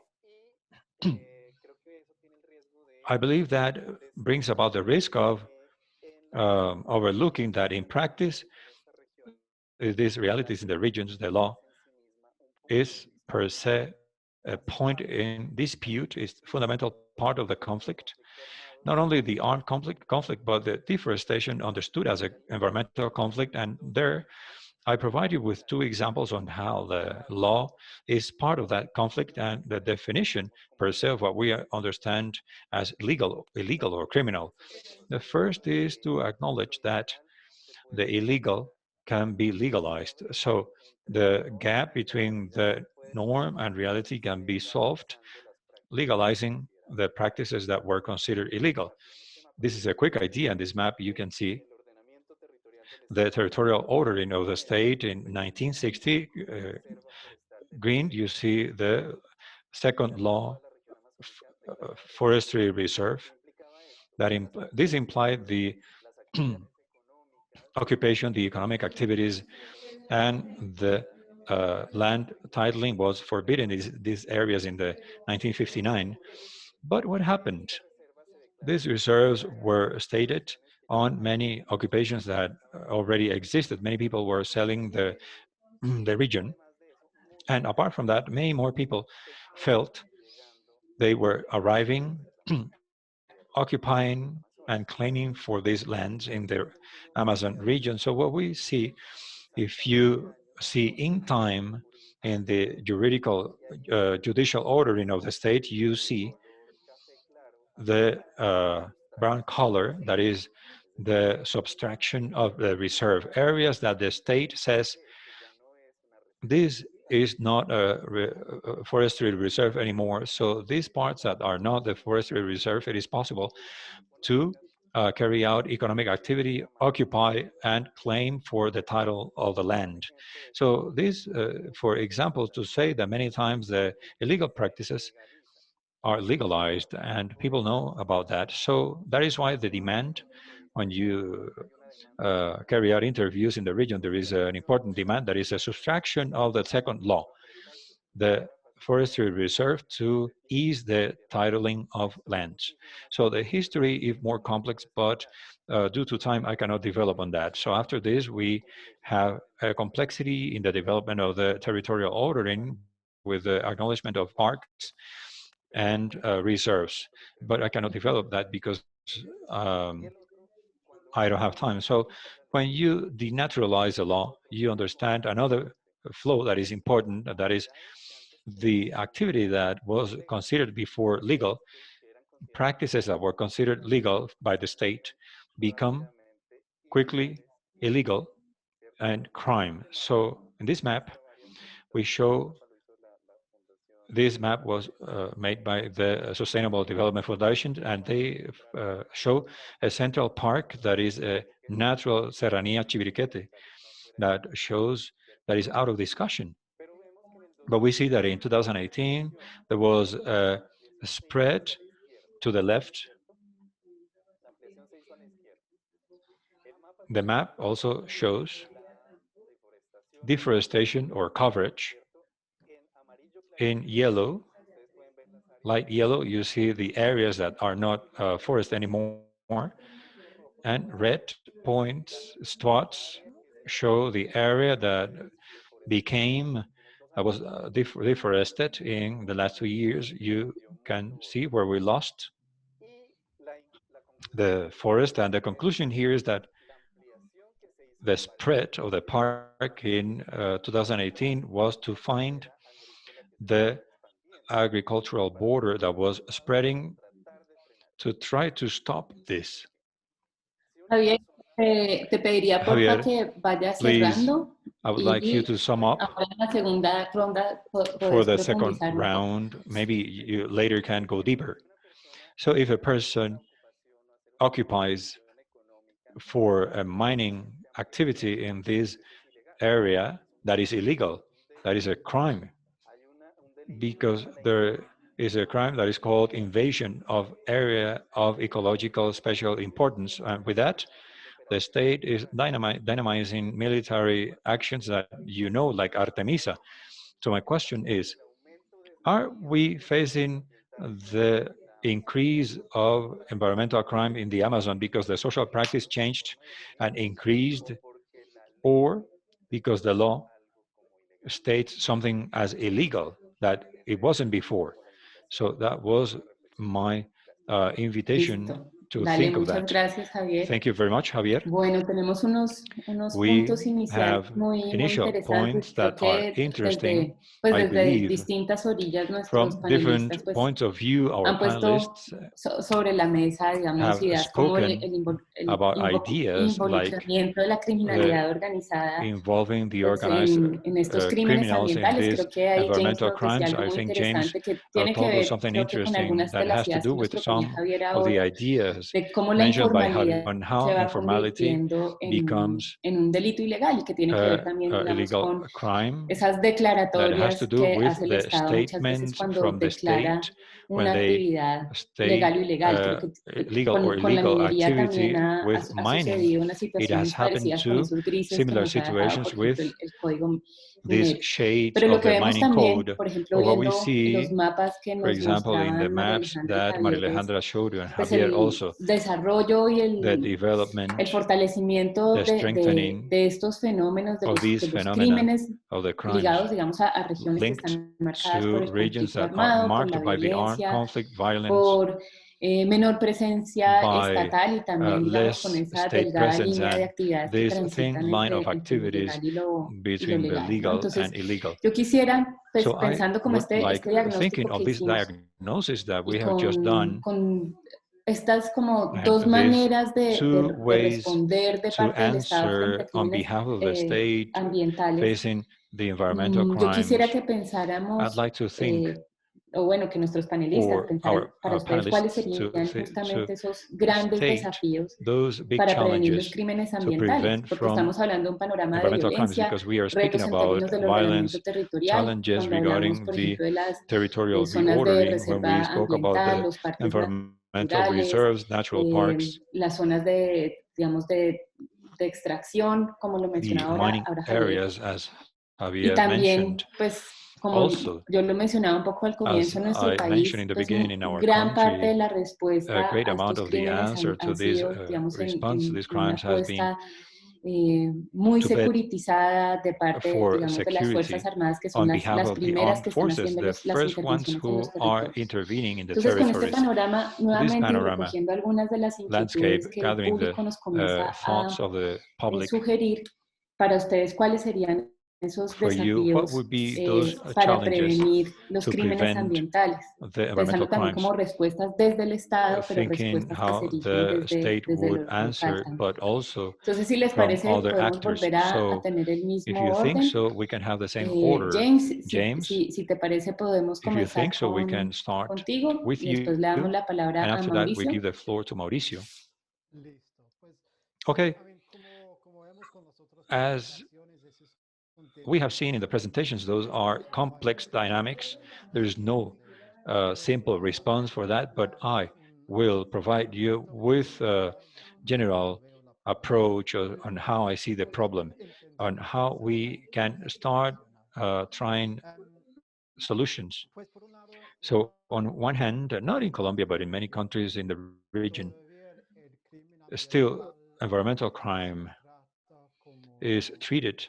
I believe that brings about the risk of overlooking that in practice, these realities in the regions, the law is per se a point in dispute, is fundamental part of the conflict. Not only the armed conflict, but the deforestation understood as an environmental conflict. And there, I provide you with two examples on how the law is part of that conflict and the definition per se of what we understand as legal, illegal, or criminal. The first is to acknowledge that the illegal can be legalized. So the gap between the norm and reality can be solved, legalizing the practices that were considered illegal. This is a quick idea. On this map, you can see the territorial ordering of the state in 1960. Green, you see the second law, forestry reserve. This implied the occupation, the economic activities, and the land titling was forbidden in these areas in the 1959. But what happened? These reserves were stated on many occupations that already existed. Many people were selling the region. And apart from that, many more people felt they were arriving, occupying, and claiming for these lands in the Amazon region. So what we see, if you see in time in the judicial ordering of the state, you see the brown color, that is the subtraction of the reserve areas that the state says this is not a forestry reserve anymore. So these parts that are not the forestry reserve, it is possible to carry out economic activity, occupy, and claim for the title of the land. So this, for example, to say that many times the illegal practices are legalized and people know about that. So that is why the demand, when you carry out interviews in the region, there is an important demand that is a subtraction of the second law, the forestry reserve, to ease the titling of lands. So the history is more complex, but due to time, I cannot develop on that. So after this, we have a complexity in the development of the territorial ordering with the acknowledgement of parks and reserves. But I cannot develop that because I don't have time. So when you denaturalize a law, you understand another flow that is important, that is the activity that was considered before legal, practices that were considered legal by the state become quickly illegal and crime. So in this map, we show this map was made by the Sustainable Development Foundation, and they show a central park that is a natural Serranía Chiviriquete that shows that is out of discussion. But we see that in 2018, there was a spread to the left. The map also shows deforestation or coverage. In yellow, light yellow, you see the areas that are not forest anymore, and red points, spots, show the area that became was deforested in the last 2 years. You can see where we lost the forest, and the conclusion here is that the spread of the park in 2018 was to find the agricultural border that was spreading to try to stop this. Javier, te pediría porfa Javier, que vayas please, cerrando I would like you to sum up ahora en la segunda ronda for puedes the second profundizar un poco. round. Maybe you later can go deeper. So if a person occupies for a mining activity in this area, that is illegal, that is a crime, because there is a crime that is called invasion of area of ecological special importance. And with that, the state is dynamizing military actions that you know, like Artemisa. So my question is, are we facing the increase of environmental crime in the Amazon because the social practice changed and increased, or because the law states something as illegal that it wasn't before? So that was my invitation Listo. to Dale, think of muchas that. gracias, Javier. Thank you very much, Javier. Bueno, tenemos unos We puntos iniciales have muy initial interesantes. points Creo that are que interesting. desde I believe distintas orillas nuestros from different panelistas pues points of view, our han puesto panelists sobre la mesa, digamos, have ideas como spoken about ideas like involucramiento de la criminalidad organizada involving the pues, organized en estos crímenes criminals in ambientales. these Creo que ahí James environmental nos decía crimes. algo I muy think James interesante que tiene que told us ver, something creo que con interesting algunas de that las has to ideas do que nos with proponía some Javier of the ahora, ideas de cómo la mentioned by Javier informalidad on how se va informality convirtiendo becomes en un delito ilegal y que tiene que ver también, digamos, illegal con crime esas that has to declaratorias do que with hace el the Estado muchas veces statements cuando from the declara state una actividad legal o ilegal. Creo que con la minería también ha sucedido unas situaciones parecidas con esos grises que nos ha dejado, por ejemplo, el código minero. Pero lo que vemos también, por ejemplo, viendo los mapas que nos mostraban María Alejandra y Javier, pues el desarrollo y el fortalecimiento de estos fenómenos, de los crímenes ligados, digamos, a regiones que están marcadas por el conflicto armado, por la violencia, por menor presencia estatal y también, digamos, con esa delgada línea de actividades que transitan entre lo ilegal y lo legal, ¿no? Entonces, yo quisiera, pues, pensando como este diagnóstico que hicimos y con estas como dos maneras de responder de parte del Estado frente a crímenes ambientales, yo quisiera que pensáramos, o bueno, que nuestros panelistas pensaran para ustedes cuáles serían justamente esos grandes desafíos para prevenir los crímenes ambientales, porque estamos hablando de un panorama de violencia, retos en términos del ordenamiento territorial, cuando hablamos, por ejemplo, de las zonas de reserva ambiental, los parques naturales, las zonas de, digamos, de extracción, como lo mencionaba ahora Javier. Y también, pues, como yo lo mencionaba un poco al comienzo, en nuestro país, pues, gran parte de la respuesta a estos crímenes han sido, digamos, en una apuesta muy securitizada de parte, digamos, de las Fuerzas Armadas, que son las primeras que están haciendo las intervenciones en los territorios. Entonces, con este panorama, nuevamente, y recogiendo algunas de las inquietudes que el público nos comienza a sugerir, para ustedes, ¿cuáles serían esos desafíos para prevenir los crímenes ambientales? Pensando también como respuestas desde el Estado, pero respuestas que se erigen desde lo local también. Entonces, si les parece, podemos volver a tener el mismo orden. James, si te parece, podemos comenzar contigo y después le damos la palabra a Mauricio. Okay. As we have seen in the presentations, those are complex dynamics. There's no simple response for that, but I will provide you with a general approach on how I see the problem, on how we can start trying solutions. So on one hand, not in Colombia, but in many countries in the region, still environmental crime is treated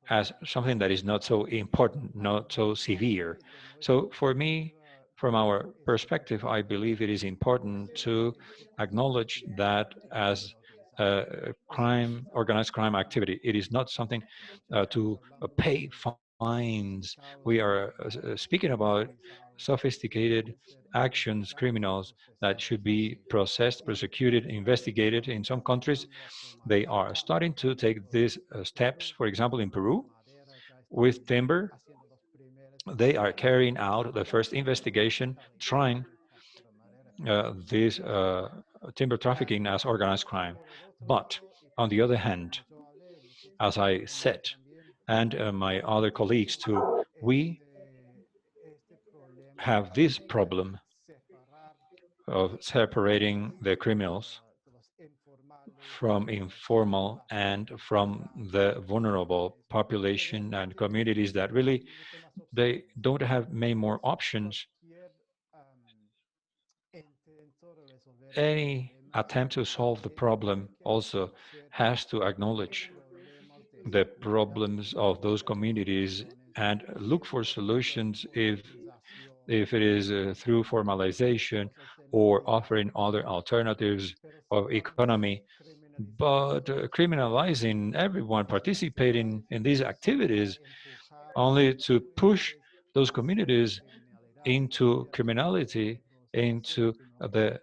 as something that is not so important, not so severe. So for me, from our perspective, I believe it is important to acknowledge that as a crime, organized crime activity. It is not something to pay fines. We are speaking about sophisticated actions, criminals that should be processed, prosecuted, investigated. In some countries, they are starting to take these steps. For example, in Peru, with timber, they are carrying out the first investigation, trying this timber trafficking as organized crime. But on the other hand, as I said, and my other colleagues too, we have this problem of separating the criminals from informal and from the vulnerable population and communities that really they don't have many more options. Any attempt to solve the problem also has to acknowledge the problems of those communities and look for solutions if it is through formalization or offering other alternatives of economy. But criminalizing everyone participating in these activities only to push those communities into criminality, into the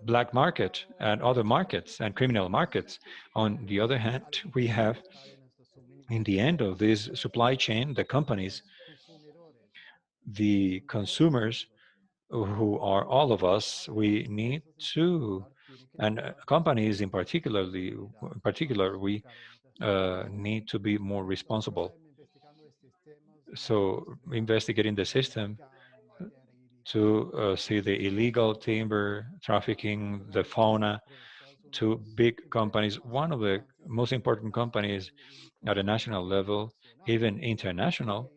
black market and other markets and criminal markets. On the other hand, we have, in the end of this supply chain, the companies, the consumers, who are all of us. We need to, and companies in particular, we need to be more responsible. So investigating the system to see the illegal timber trafficking, the fauna, to big companies. One of the most important companies at a national level, even international,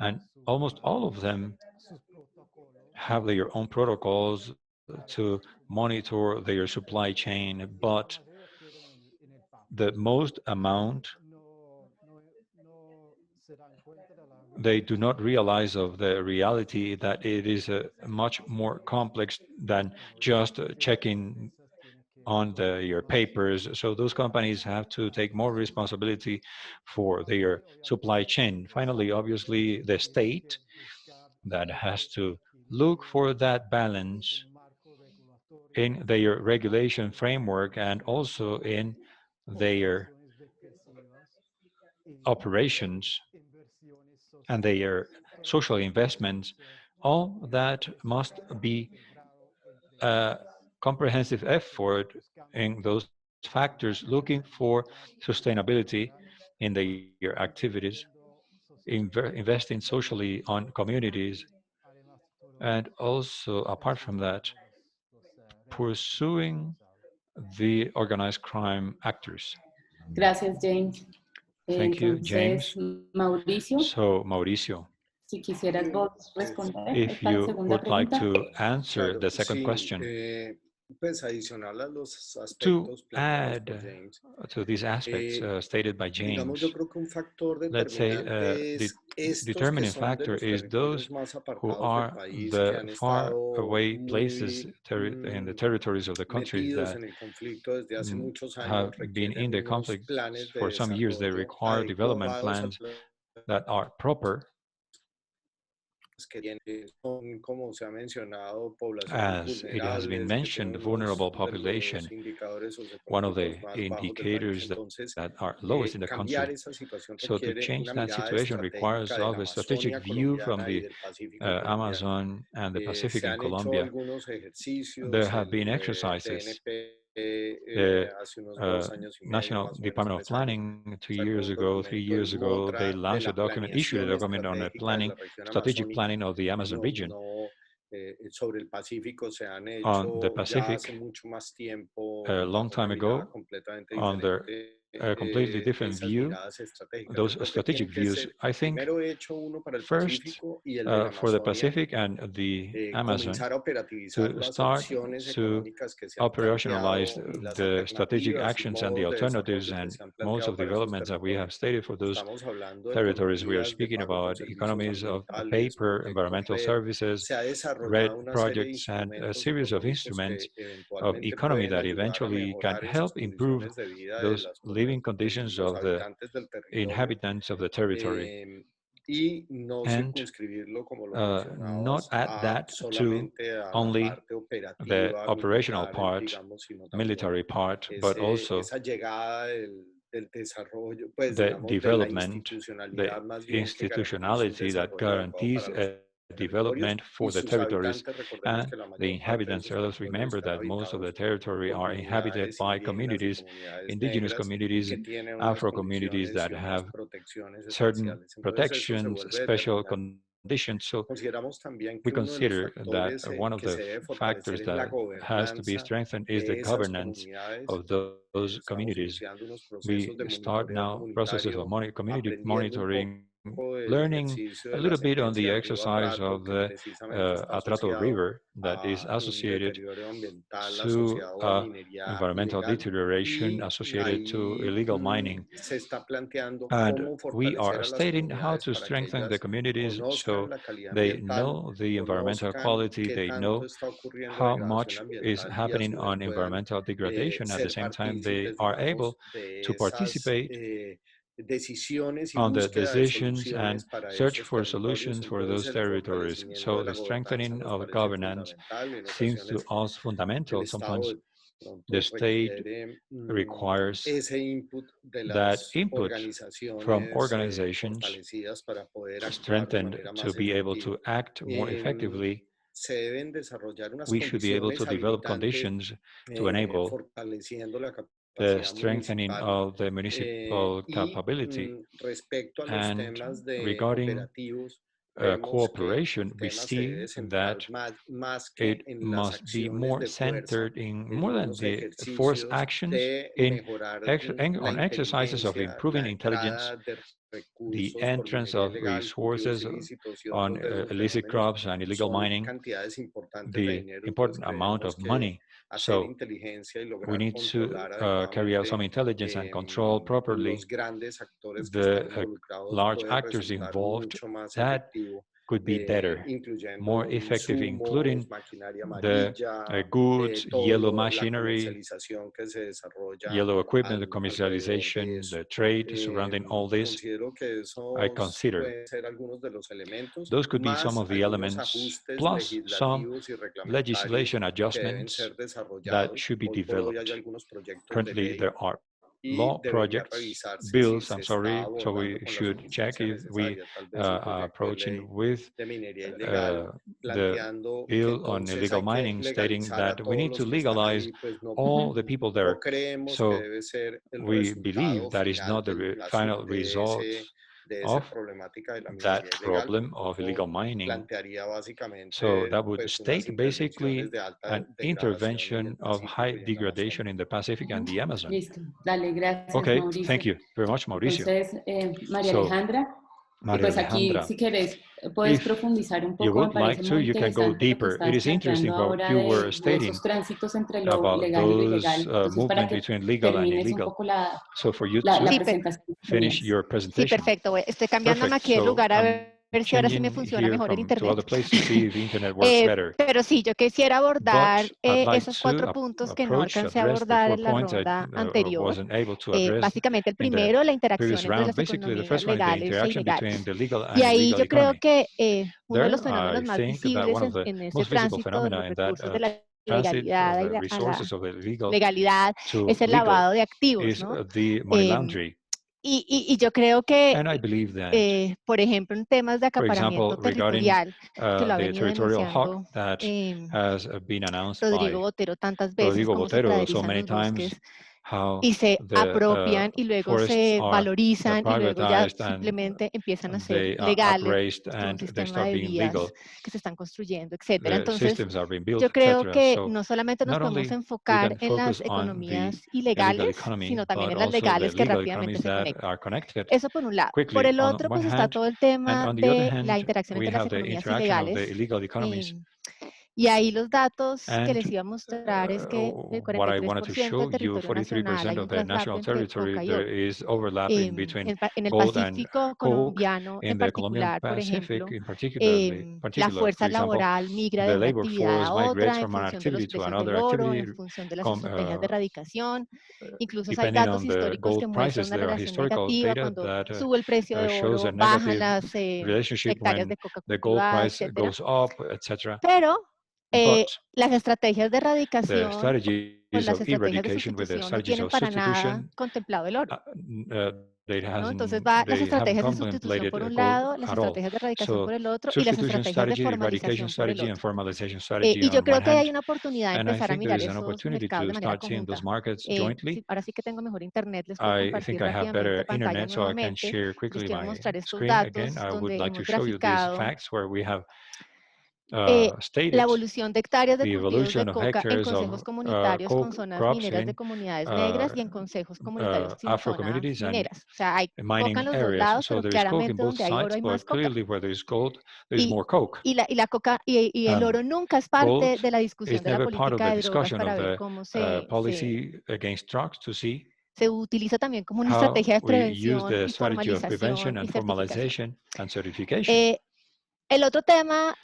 and almost all of them have their own protocols to monitor their supply chain, but the most amount they do not realize of the reality that it is much more complex than just checking on your papers. So those companies have to take more responsibility for their supply chain. Finally, obviously, the state that has to look for that balance in their regulation framework and also in their operations and their social investments. All that must be a comprehensive effort in those factors looking for sustainability in their activities, investing socially on communities, and also, apart from that, pursuing the organized crime actors. Gracias, James. Thank you, Entonces, James. Mauricio, So, Mauricio, si quisieras vos responder if esta you segunda would like pregunta. to answer Claro, the second sí. question, Pues adicional a los to aspectos planteados por add James, to these aspects stated by digamos, yo James, creo que un factor let's say determinante the es estos que determining son de factor los is those territorios más who apartados del are país, que the han far estado away places muy in the territories of the countries metidos that en el conflicto desde hace muchos have años, been in requieren the unos conflict planes de for some years. They desarrollo require development adecuados a plans las that are proper, que tienen, son, como se ha mencionado, poblaciones as it has been vulnerables, que mentioned, tienen vulnerable de population, los indicadores one of the socioeconómicos más bajos del país. indicators Entonces, that are lowest in the cambiar country. esa situación So to requiere change una that mirada situation requires estratégica de of la a strategic Amazonia view from colombiana y the del Pacífico colombiano. Amazon and the Pacific Se in han hecho Colombia. algunos There ejercicios, have been el exercises. DNP The hace unos 2 años y medio, National más o menos, Department of 3 años, Planning 2 years sacó un ago, three documento years del ago, they MOTRA de launched a la document, issued a planeación document on a estratégica de planning, la región strategic amazónica. planning of the Amazon region. Sobre el Pacífico se han On the hecho ya hace Pacific, mucho más tiempo a long bajo una time mirada ago, completamente under diferente, a completely different esas view, miradas estratégicas. Yo those creo que strategic tiene que views. ser I think primero hecho uno para el first Pacífico y el de la for the Amazonia, Pacific and the Amazon comenzar a operativizar to las start opciones to económicas que se han operationalize planteado y las the strategic alternativas y actions and the modos de alternatives desarrollo que and se han modes planteado of para esos developments that we have territorios. stated for those Estamos hablando de territories. We are economías de speaking pago por about servicios economies of ambientales, paper, protecto environmental red. services, Se ha red desarrollado una serie de projects, and a instrumentos series of económicos instruments que of eventualmente economy pueden that ayudar a eventually can mejorar esas help improve condiciones de vida de those living de conditions los of the habitantes del territorio. inhabitants of the territory, Y no and circunscribirlo, como lo not mencionabas, add a that to solamente a la only parte the operativa operational militar, part, digamos, sino también military part, but also esa llegada del desarrollo, pues the digamos, de la development, the institucionalidad más bien que garantice un institutionality that desarrollo adecuado guarantees para los a development territorios for y the sus territories habitantes. Recordemos and que la the mayor parte de inhabitants. esos So let's territorios remember están that most of the habitados territory por are inhabited comunidades by indígenas y communities, comunidades indigenous negras y communities, que tienen unas Afro communities condiciones that y unas have protecciones certain especiales. Entonces eso se protections, vuelve special determinante. conditions. So Consideramos también we que uno de los consider that factores one of que the se debe fortalecer factors es la that has to be gobernanza strengthened is the de esas governance comunidades. of those Estamos communities. iniciando unos procesos We de start monitoreo now processes of comunitario, community aprendiendo un poco monitoring, del learning ejercicio a de la little bit on the sentencia del río exercise Atrato, of que the precisamente está Atrato asociado River that is a un associated deterioro ambiental to asociado a minería environmental ilegal. deterioration Y associated to ahí illegal mining. se está planteando And cómo we fortalecer are a las stating how comunidades to para que strengthen the ellas communities conozcan so la calidad they ambiental, know the environmental conozcan quality, qué they tanto know está ocurriendo how degradación much is ambiental y a happening su vez on puedan environmental degradation. At the ser same time, they partícipes, are digamos, able de to esas participate decisiones y on the búsqueda de decisions and soluciones para search esos for territorios. solutions for Entonces, those el territories. fortalecimiento de So la the gobernanza strengthening nos of parece governance fundamental. En seems to ocasiones, us el fundamental. Estado Sometimes de the pronto state requiere requires ese input de that las input from organizaciones organizations fortalecidas para poder actuar de strengthened manera to más be able efectiva. to act more effectively. Se deben desarrollar unas We should be able condiciones to develop habilitantes conditions to enable fortaleciendo la the capacidad strengthening municipal. of the municipal capability. Respecto a los And temas de regarding operativos, vemos que cooperation, el we tema se debe see centrar that más que it en las must be acciones more de fuerza, centered in more en than los the force ejercicios actions de in mejorar la on exercises of inteligencia, improving la intelligence, entrada de the recursos por entrance minería of ilegal, cultivos resources ilícitos y on otros de los illicit fenómenos crops and illegal son mining, cantidades importantes de the dinero y pues important amount creemos of que money. hacer So inteligencia y we lograr need to controlar carry out some adecuadamente intelligence and control los properly grandes actores que están the involucrados large puede actors resultar involved. mucho más That efectivo, could be better, more incluyendo effective, including insumos, maquinaria the amarilla, goods, yellow la machinery, comercialización que se desarrolla yellow equipment, the alrededor de commercialization, eso. the trade surrounding all this. Considero que I esos consider pueden ser algunos de los elementos, those could be some más of the algunos elements, ajustes plus some legislativos y reglamentarios legislation que deben adjustments ser that desarrollados. should be Hoy por hoy hay developed. algunos proyectos de Currently, ley there are y law debería projects, revisarse si bills, se I'm está sorry, so abordando we con la should check suficiencia if we necesaria. Tal vez el are proyecto de approaching ley with de minería ilegal, the planteando que bill on entonces illegal hay que mining, stating legalizar a that we todos need to los que están legalize ahí, pues all the people no there. creemos que So debe ser el we resultado believe that is final not the final de result esa of problemática de la minería that ilegal. problem of Tampoco illegal mining. plantearía So básicamente that would pues unas state intervenciones basically de alta an degradación en el intervention of high Pacífico y en la degradation Amazonia. in the Pacific and the Amazon. Listo. Dale, gracias, Okay, thank Mauricio. you very much, Mauricio. Entonces, María So, Alejandra, y Maria pues aquí, Alejandra, si quieres, puedes if profundizar un you poco. Me would parece like to, muy you can go interesante lo que deeper. It estabas is interesting planteando what ahora you were de esos stating tránsitos entre lo about legal y lo ilegal. those Entonces, para movement que between legal and termines un illegal. poco la So for you la Sí, to presentación que finish tenías. your sí, presentation. perfecto. Estoy cambiándome Perfect. aquí el So lugar a I'm ver si ahora sí me changing funciona here mejor el from to other internet. place to see if the internet works better. Pero sí, yo quisiera abordar But I'd like esos to 4 puntos que no approach, alcancé a address the abordar 4 en la points I ronda anterior. wasn't able to address Básicamente el in the primero, la previous interacción entre round. las Basically, the economías first one is the legales e interaction between ilegales. the legal Y and ahí illegal yo creo economy. que uno de There, los fenómenos I más think that visibles one of the en ese most visible tránsito de phenomena los in that recursos de la transit of legalidad the a la resources of the legal legalidad to es el legal lavado de activos, is ¿no? the money Em, laundering. y yo creo que, And I believe that, por ejemplo, en temas de for example, acaparamiento regarding territorial, que lo ha the venido territorial hawk denunciando that has been announced Rodrigo by Botero tantas veces, Rodrigo cómo se Botero so praderizan many los times, bosques how y se the apropian y luego forests se are valorizan y luego ya privatized and simplemente empiezan a ser they are legales upraised por un and they sistema start de being vías legal. que se están construyendo, etcétera. The Entonces, systems are being yo built, creo etc. que So no solamente nos not podemos only we enfocar can en las focus on the economías illegal ilegales, economy, sino también but en las also the legales que legal rápidamente economies se that conectan. are connected Eso por un lado. Por quickly el on otro, one pues está hand, todo el and tema on the other de la hand, interacción we entre las have the economías interaction of the ilegales. illegal economies. Y ahí los datos que And les iba a mostrar es que el what I wanted to 43% del show you, territorio nacional 43% hay of un the traslape national entre territory, coca y there oro. is overlapping between En el gold and Pacífico coke. colombiano en In the Colombian particular, por Pacific, ejemplo, in la particular, for fuerza example, laboral migra de the una labor actividad force a migrates otra en from an función de los activity to precios del another oro, activity, en función de las estrategias de erradicación. Incluso hay depending datos on the históricos que gold muestran prices. una There are relación historical negativa data cuando that sube el precio de shows oro, a bajan negative las relationship hectáreas when de coca the gold cultivadas, price etcétera. goes up, etc. Pero But las estrategias de the erradicación o strategies las of estrategias de eradication with the sustitución no strategies tienen of para nada substitution, contemplado el oro, uh, ¿no? Entonces las they haven't estrategias de sustitución contemplated por un gold lado, las at all. estrategias de erradicación So por el otro y las substitution estrategias de strategy, eradication formalización por el strategy, and otro. formalization strategy Y yo on one creo que hay hand, una oportunidad de and I empezar a think there mirar is an esos opportunity mercados to de manera start seeing those conjunta. markets Sí, jointly. ahora sí que tengo mejor internet, les puedo I compartir think I have better rápidamente pantalla internet, so I can nuevamente. share Les quickly quiero my mostrar estos screen again. datos I would donde like to hemos show you these graficado facts where we have la stated evolución de hectáreas de the cultivos de evolution of coca en hectares consejos of comunitarios con coke zonas crops mineras de in comunidades negras uh, y en consejos comunitarios sin Afro zonas communities and mineras. O sea, hay coca en mining los dos areas. lados, So pero there is coke in claramente both donde hay oro sides, hay más but coca. clearly where there is gold, there is Y, more coke. la coca y el oro nunca es Gold parte de la discusión is de la never part of política the de drogas discussion para of ver the cómo policy against drugs to see se utiliza también como una how estrategia de we use prevención the y strategy of formalización prevention y and certificación. formalization and certification. Eh, el otro The tema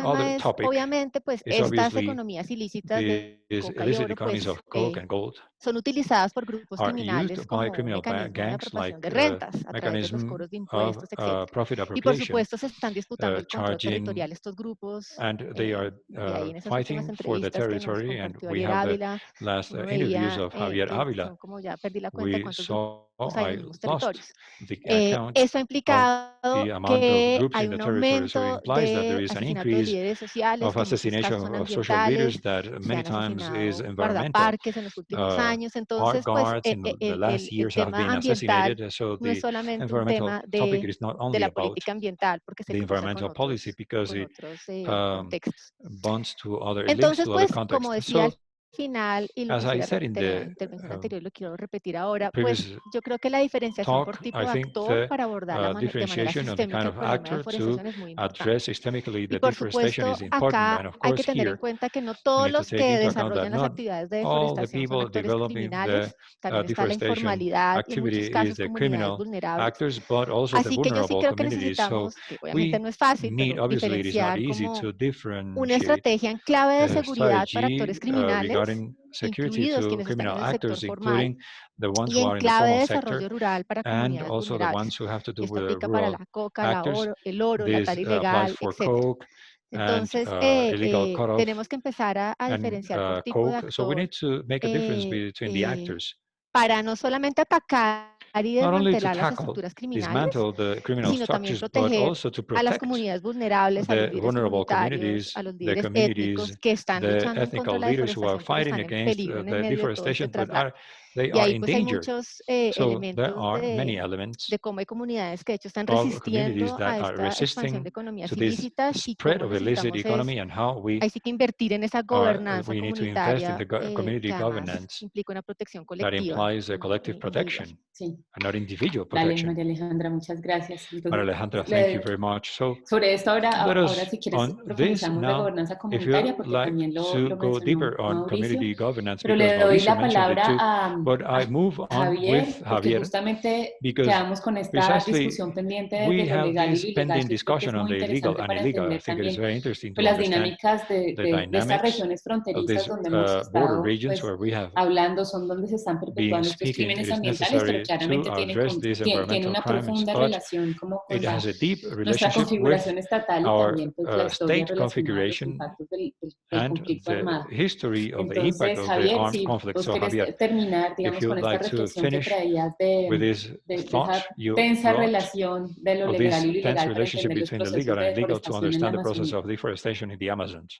other es, topic obviamente, pues is estas obviously economías ilícitas de these coca y illicit oro, pues economies of coke and gold son utilizadas por grupos are criminales used by como un criminal mecanismo de gangs apropiación like de rentas a través de los mechanism cobros de of impuestos, etcétera. profit Y por appropriation, supuesto se están disputando el control charging, territorial estos grupos, and they are y ahí en esas últimas fighting for the entrevistas que nos territory. And compartió we Ariel have the Ávila, last uno interviews veía of Javier que Avila. son como ya perdí la cuenta de We cuántos grupos saw hay en los mismos territorios. the account Esto ha of implicado the amount of que groups hay in the un territory. So it aumento implies that there de is an asesinato de increase líderes sociales, of que en muchos casos assassination son of social leaders ambientales, that se many han times is asesinado environmental. guardaparques en los últimos Uh, años. Park Entonces, pues guards in the last el years have tema been ambiental assassinated. So no es the solamente un environmental tema topic is not de only la about política ambiental, porque se the cruza environmental policy because con it otros um, contextos. bonds to other, it links Entonces, to other pues, como contexts. decía So al final, y lo as I quisiera said in repetir en la the intervención anterior, lo quiero repetir ahora, pues previous yo creo que la diferenciación por talk, tipo I de think actor the para abordar de manera differentiation of the kind sistémica el of problema de actor to deforestación es muy address importante. systemically Y the por deforestation supuesto, is important. acá And of hay que course, tener en here cuenta que no we todos need to los take que into account that desarrollan las not actividades de all the deforestación son people actores developing the criminales, también está la deforestation informalidad y en muchos activity is casos the comunidades criminal vulnerables. actors, but also the Así que yo sí vulnerable creo que communities. So necesitamos, que obviamente we no es fácil, need, pero obviously, it is not diferenciar easy como to una differentiate estrategia en clave de seguridad para strategy actores criminales, regarding security incluidos to quienes están criminal en el sector actors, formal, including the ones y who en are in the clave de formal sector, desarrollo rural para and comunidades also the vulnerables. ones who have to Y do esto with the aplica para rural la coca, actors. el oro, la This tala applies ilegal, for etc. coke and Entonces, illegal cutoff tenemos que empezar a and diferenciar por tipo de coke. So we actor need to make a difference eh, between the eh, actors, para no solamente atacar y not only to desmantelar las tackle, estructuras criminales, dismantle the criminal sino también structures, but proteger also to a las protect comunidades vulnerables, a los the líderes vulnerable comunitarios, communities, a los the líderes communities, étnicos que están the luchando en contra ethnical de la leaders who are deforestación, pero fighting están en against peligro en el the medio de todo este deforestation, but traslado. they Y are ahí in pues hay danger. muchos So there elementos are many elements de cómo hay comunidades que de hecho están of communities resistiendo that a are esta expansión resisting de economías to this ilícitas y spread cómo of illicit necesitamos es, economy, and how ahí sí que invertir en esa gobernanza we need to invest in comunitaria the community que además governance implica una protección that colectiva implies a collective individual. protection Sí, and not individual dale, protection. María Alejandra, muchas gracias. Maria Entonces, Alejandra, thank you very much. So sobre esto let ahora us, si quieres, on this profundizamos de now, gobernanza if comunitaria, you porque like también to lo go mencionó deeper on Mauricio, community governance, pero because le doy Mauricio la mentioned it palabra too, but I move on with Javier, porque Javier, justamente because quedamos con esta precisely discusión pendiente de we lo have legal y this lo ilegal, pending que creo que es discussion on muy the legal interesante and para illegal. I entender think it is también very interesting pues, to las understand dinámicas the de estas dynamics regiones of fronterizas these donde hemos border estado regions pues, where we have hablando, son donde se están been perpetuando estos speaking. It crímenes is ambientales, pero necessary to claramente address these tiene environmental una crimes, profunda but relación como con it has a deep nuestra relationship with configuración estatal y our también pues, la historia state relacionada a los configuration impactos del and conflicto the armado. history of the impact Entonces, of the Javier, armed si conflict. vos So querés Javier, terminar, if digamos, you con would esta like to reflexión que finish traías with this de thought esa you tensa brought, relación de lo of legal this y lo tense ilegal para relationship entender los between the procesos legal de and illegal to deforestación en la understand the process Amazonía. of deforestation in the Amazons.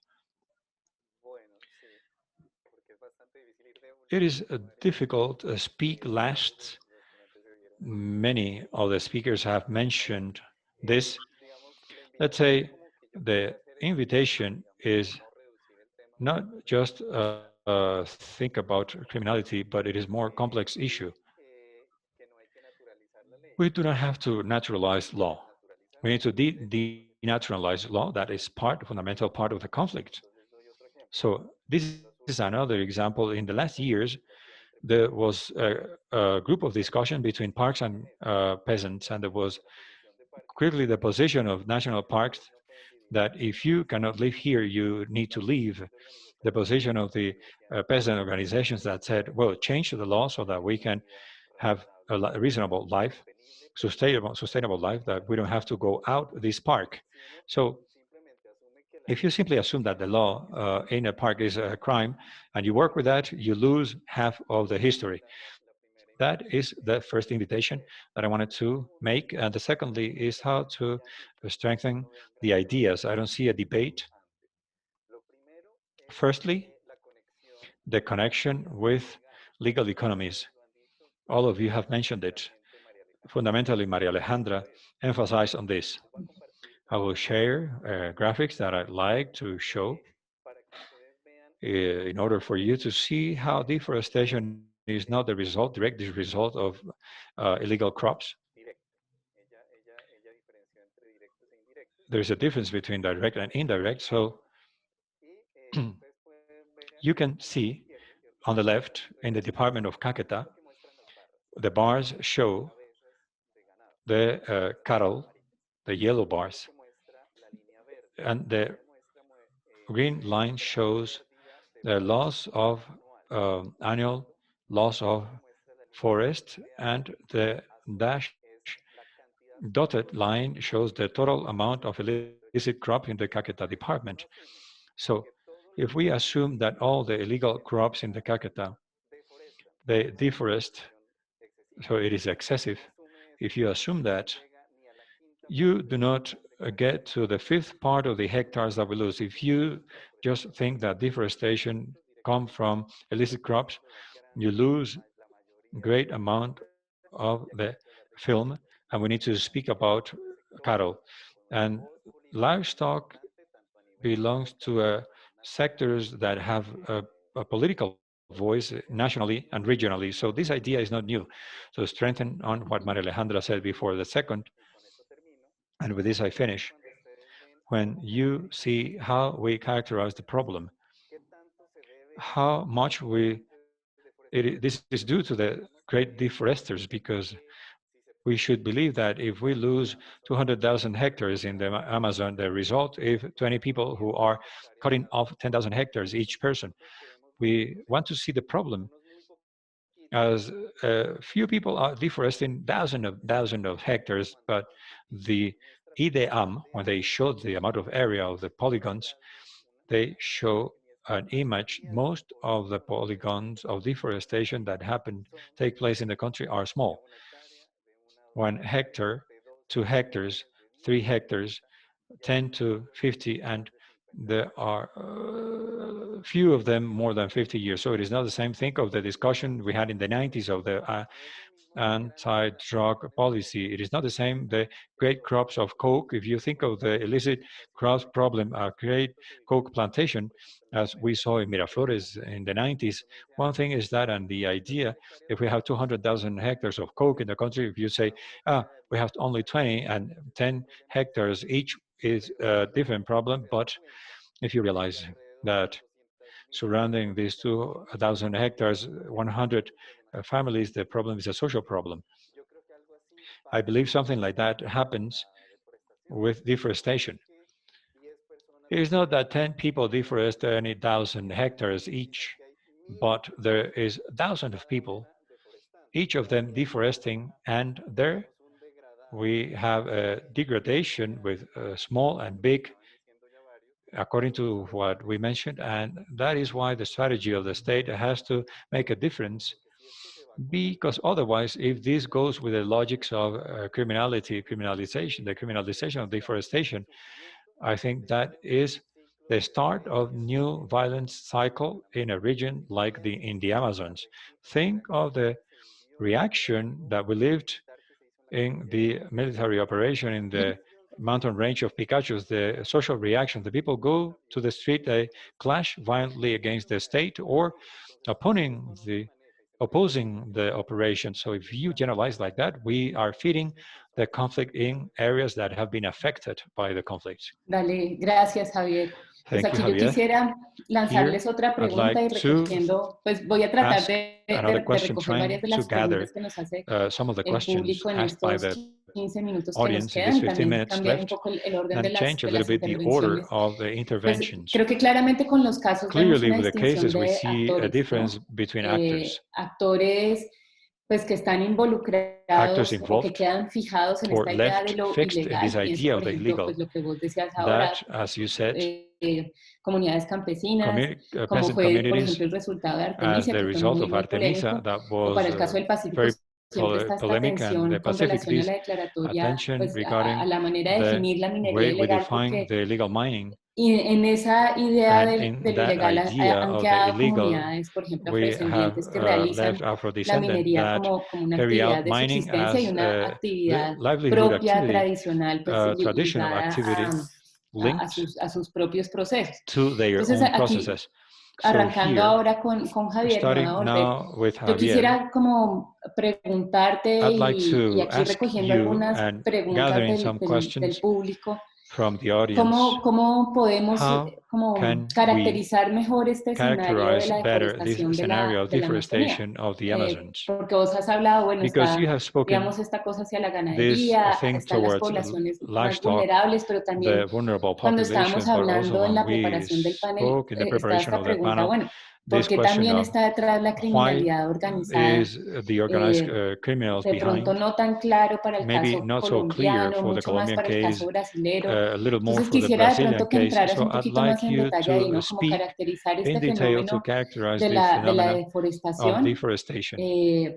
It is difficult to speak last. Many of the speakers have mentioned this. Let's say the invitation is not just think about criminality, but it is more complex issue. We do not have to naturalize law. We need to denaturalize law. That is fundamental part of the conflict. So this is another example. In the last years, there was a group of discussion between parks and peasants, and there was clearly the position of national parks that if you cannot live here, you need to leave. The position of the peasant organizations that said, well, change the law so that we can have a reasonable life, sustainable life, that we don't have to go out this park. So if you simply assume that the law in a park is a crime and you work with that, you lose half of the history. That is the first invitation that I wanted to make. And the secondly is how to strengthen the ideas. I don't see a debate. Firstly, the connection with legal economies. All of you have mentioned it. Fundamentally, Maria Alejandra emphasized on this. I will share graphics that I'd like to show in order for you to see how deforestation is not the direct result of illegal crops. There's a difference between direct and indirect. So you can see on the left in the department of Caquetá, the bars show the cattle, the yellow bars, and the green line shows the loss of annual loss of forest, and the dash dotted line shows the total amount of illicit crop in the Caquetá department. So if we assume that all the illegal crops in the Caquetá, they deforest so it is excessive. If you assume that, you do not get to the fifth part of the hectares that we lose. If you just think that deforestation comes from illicit crops, you lose great amount of the film, and we need to speak about cattle. And livestock belongs to sectors that have a political voice nationally and regionally. So this idea is not new. So strengthen on what Maria Alejandra said before. The second, and with this I finish, when you see how we characterize the problem, how much this is due to the great deforesters, because we should believe that if we lose 200,000 hectares in the Amazon, the result is 20 people who are cutting off 10,000 hectares each person. We want to see the problem as few people are deforesting thousands of hectares, but the IDEAM, when they showed the amount of area of the polygons, they show an image. Most of the polygons of deforestation that take place in the country are small. 1 hectare, 2 hectares, 3 hectares, 10 to 50, and there are few of them more than 50 years. So it is not the same. Think of the discussion we had in the 90s of the anti-drug policy. It is not the same. The great crops of coke, if you think of the illicit crops problem, a great coke plantation, as we saw in Miraflores in the 90s, one thing is that, and the idea, if we have 200,000 hectares of coke in the country, if you say, we have only 20 and 10 hectares each, is a different problem. But if you realize that surrounding these 2,000 hectares, 100 families, the problem is a social problem. I believe something like that happens with deforestation. It is not that 10 people deforest any 1,000 hectares each, but there is thousands of people, each of them deforesting, and there we have a degradation with small and big, according to what we mentioned, and that is why the strategy of the state has to make a difference, because otherwise, if this goes with the logics of criminalization, the criminalization of deforestation, I think that is the start of new violence cycle in a region like in the Amazons. Think of the reaction that we lived in the military operation in the mountain range of Picachos, the social reaction. The people go to the street, they clash violently against the state or opposing the operation. So if you generalize like that, we are feeding the conflict in areas that have been affected by the conflict. Dale, gracias, Javier. Pues Thank you, aquí yo Javier. quisiera lanzarles otra I'd pregunta like y recogiendo, pues voy a tratar de recoger varias de las preguntas que nos hace some of the el questions público en asked by estos the 15 minutos que nos audience in these quedan, 15 también minutes cambiar un left, poco el orden and change a de little las bit the order intervenciones. of the Pues interventions. creo que claramente con los casos vemos Clearly, una with the distinción cases, we de see a actores, difference ¿no? between actors. Actores pues que están Actors involucrados o que involved quedan fijados en or esta idea de left lo fixed in this ilegal. Pienso, idea por of the ejemplo, illegal. pues lo que vos decías ahora, That, as you said, comunidades campesinas, como peasant fue, por communities, ejemplo, el resultado de as Artemisia, the que fue result muy, of muy Artemisa, polémico, that o para was el caso del Pacífico, very siempre está esta polemic, and the tensión con Pacific, relación a this la declaratoria, attention pues regarding a la manera de the definir la minería way we ilegal, define porque the illegal mining. y en esa idea And de in lo that ilegal idea han of the quedado illegal, comunidades, por ejemplo, we have afrodescendientes que realizan left la Afro-descendant minería that como una carry actividad out de mining subsistencia y as una a actividad livelihood propia, activity, tradicional, pues traditional ligada activity linked a sus propios procesos. to their Entonces, own aquí, processes. arrancando So here, ahora con Javier, me voy a starting volver. now with Yo Javier, quisiera como preguntarte I'd like y to aquí ask recogiendo you algunas and preguntas gathering some del questions público. from the audience. ¿Cómo podemos How can we caracterizar mejor este escenario de characterize la better this deforestación scenario of de la Amazonía? deforestation of the Amazons? Porque vos has hablado, bueno, Because you está, have spoken digamos, esta cosa hacia la this ganadería, thing están las towards poblaciones más livestock, vulnerables, pero the también vulnerable cuando estábamos population, but also hablando en when la we preparación del panel, spoke in the está preparation esta of the pregunta, panel, bueno, this porque question también of está detrás la why criminalidad organizada, is the organized criminals de pronto behind, no tan claro para el maybe caso not so clear colombiano, for the mucho más Colombian para el case, caso brasilero. a little more Entonces for the quisiera de Brazilian pronto que case. entraras So un I'd poquito más like en you detalle ahí, to ¿no? Como speak caracterizar in este detail to fenómeno characterize this de la phenomena of deforestación, deforestation.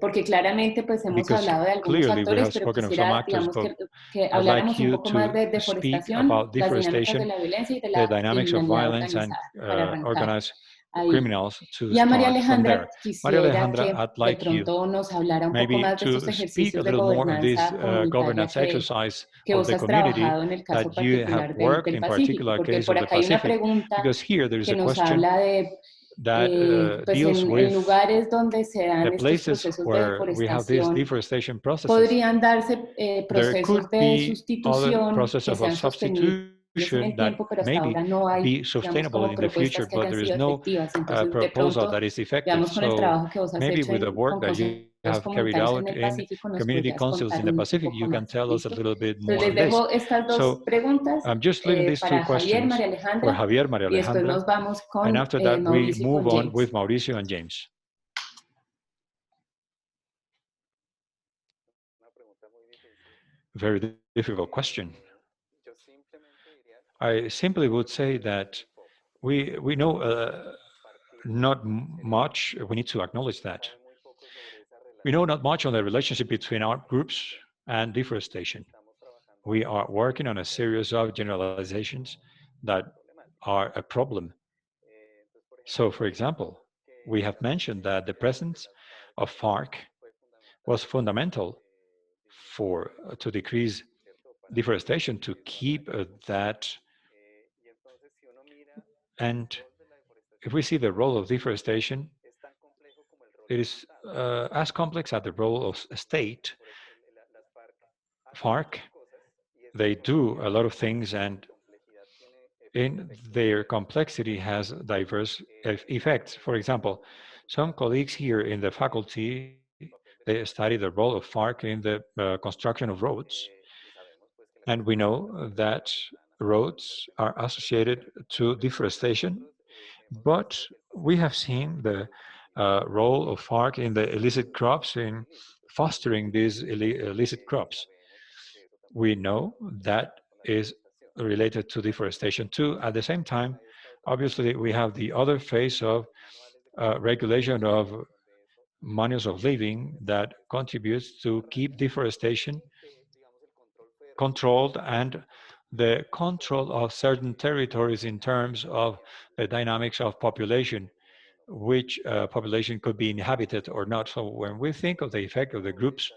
porque claramente pues hemos Because hablado de algunos clearly we actores, have pero spoken of some quisiera, actors, digamos, but que I'd like habláramos un you poco más de to speak deforestación, about las dinámicas de deforestation, la violencia y de the la dynamics of criminalidad violence and organizada, para arrancar organized ahí. criminals to Y a María start from Alejandra there. Maria quisiera Alejandra, que I'd de like you pronto nos hablara un poco maybe más de estos to speak a ejercicios de little more on this gobernanza comunitaria governance exercise que of vos the has community trabajado en el caso that you have particular worked del in Pacífico, particular porque case por of the acá hay una Pacific, pregunta because here there is que a nos question habla de, that pues deals en with lugares donde se the dan estos places procesos de where we have these deforestación, deforestation processes. podrían darse There procesos could de be other sustitución process que of a sean sostenibles en substitution el that tiempo, pero hasta maybe ahora no hay, be digamos, sustainable como in the future, propuestas que but hayan there is sido no efectivas. Entonces, de proposal pronto, that is effective. veamos con el So trabajo que vos has maybe hecho with the work con that you consejos have carried comunitarios en out el in Pacífico nos community podrías councils in contar the un Pacific, poco you can más. tell us a ¿Listo? little bit Entonces, more on les this. dejo estas dos So preguntas I'm just leaving these two para Javier, questions María for Alejandra, Javier, Maria y después Alejandra, nos vamos and con after that we Mauricio y move con on James. with Mauricio and James. Very difficult question. I simply would say that we know not much. We need to acknowledge that. We know not much on the relationship between art groups and deforestation. We are working on a series of generalizations that are a problem. So, for example, we have mentioned that the presence of FARC was fundamental for to decrease deforestation, to keep that. And if we see the role of deforestation, it is as complex as the role of a state. FARC, they do a lot of things, and in their complexity has diverse effects. For example, some colleagues here in the faculty, they study the role of FARC in the construction of roads. And we know that roads are associated to deforestation, but we have seen the role of FARC in the illicit crops in fostering these illicit crops. We know that is related to deforestation too. At the same time, obviously, we have the other phase of regulation of manuals of living that contributes to keep deforestation controlled and the control of certain territories in terms of the dynamics of population, which population could be inhabited or not. So when we think of the effect of the groups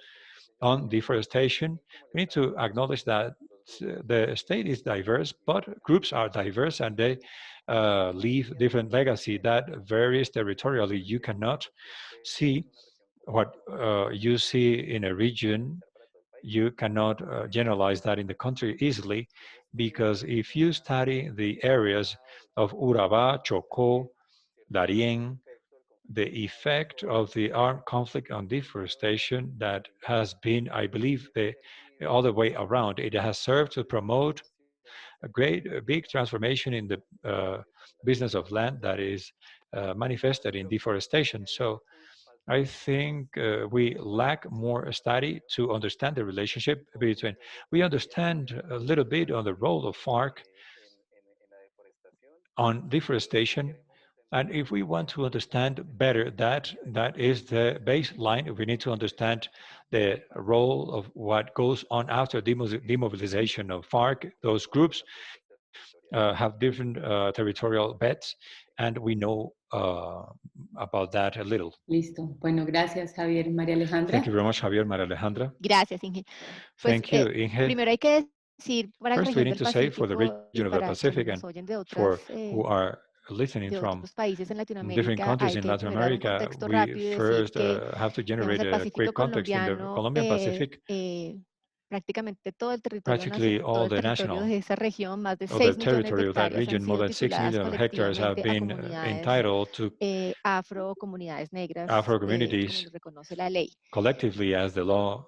on deforestation, we need to acknowledge that the state is diverse, but groups are diverse and they leave different legacy that varies territorially. You cannot see what you see in a region. You cannot generalize that in the country easily, because if you study the areas of Urabá, Chocó, Darién, the effect of the armed conflict on deforestation that has been, I believe, the other way around. It has served to promote a big transformation in the business of land that is manifested in deforestation. So I think we lack more study to understand the relationship between. We understand a little bit on the role of FARC on deforestation, and if we want to understand better that is the baseline. We need to understand the role of what goes on after demobilization of FARC. Those groups have different territorial beds, and we know about that a little. Listo. Bueno, gracias, Javier. María Alejandra. Thank you very much, Javier. María Alejandra. Gracias, Inge. Pues, Thank you, Inge. primero hay que decir para la First, we región need del to say for the Pacífico y region of the para Pacific quienes nos and oyen de for otras who are listening de from otros países en different Latinoamérica, countries hay in que Latin generar un America, contexto we rápido y decir first que, have to digamos, generate el a Pacífico quick context in the colombiano, Colombian Pacific. prácticamente todo el territorio Practically todo all el the territorio national de esa región, más de of the 6 millones de territory of that hectáreas han region, more sido than 6 tituladas million hectares have colectivamente a been comunidades entitled to afro, comunidades negras, Afro como communities lo reconoce la ley. collectively as the law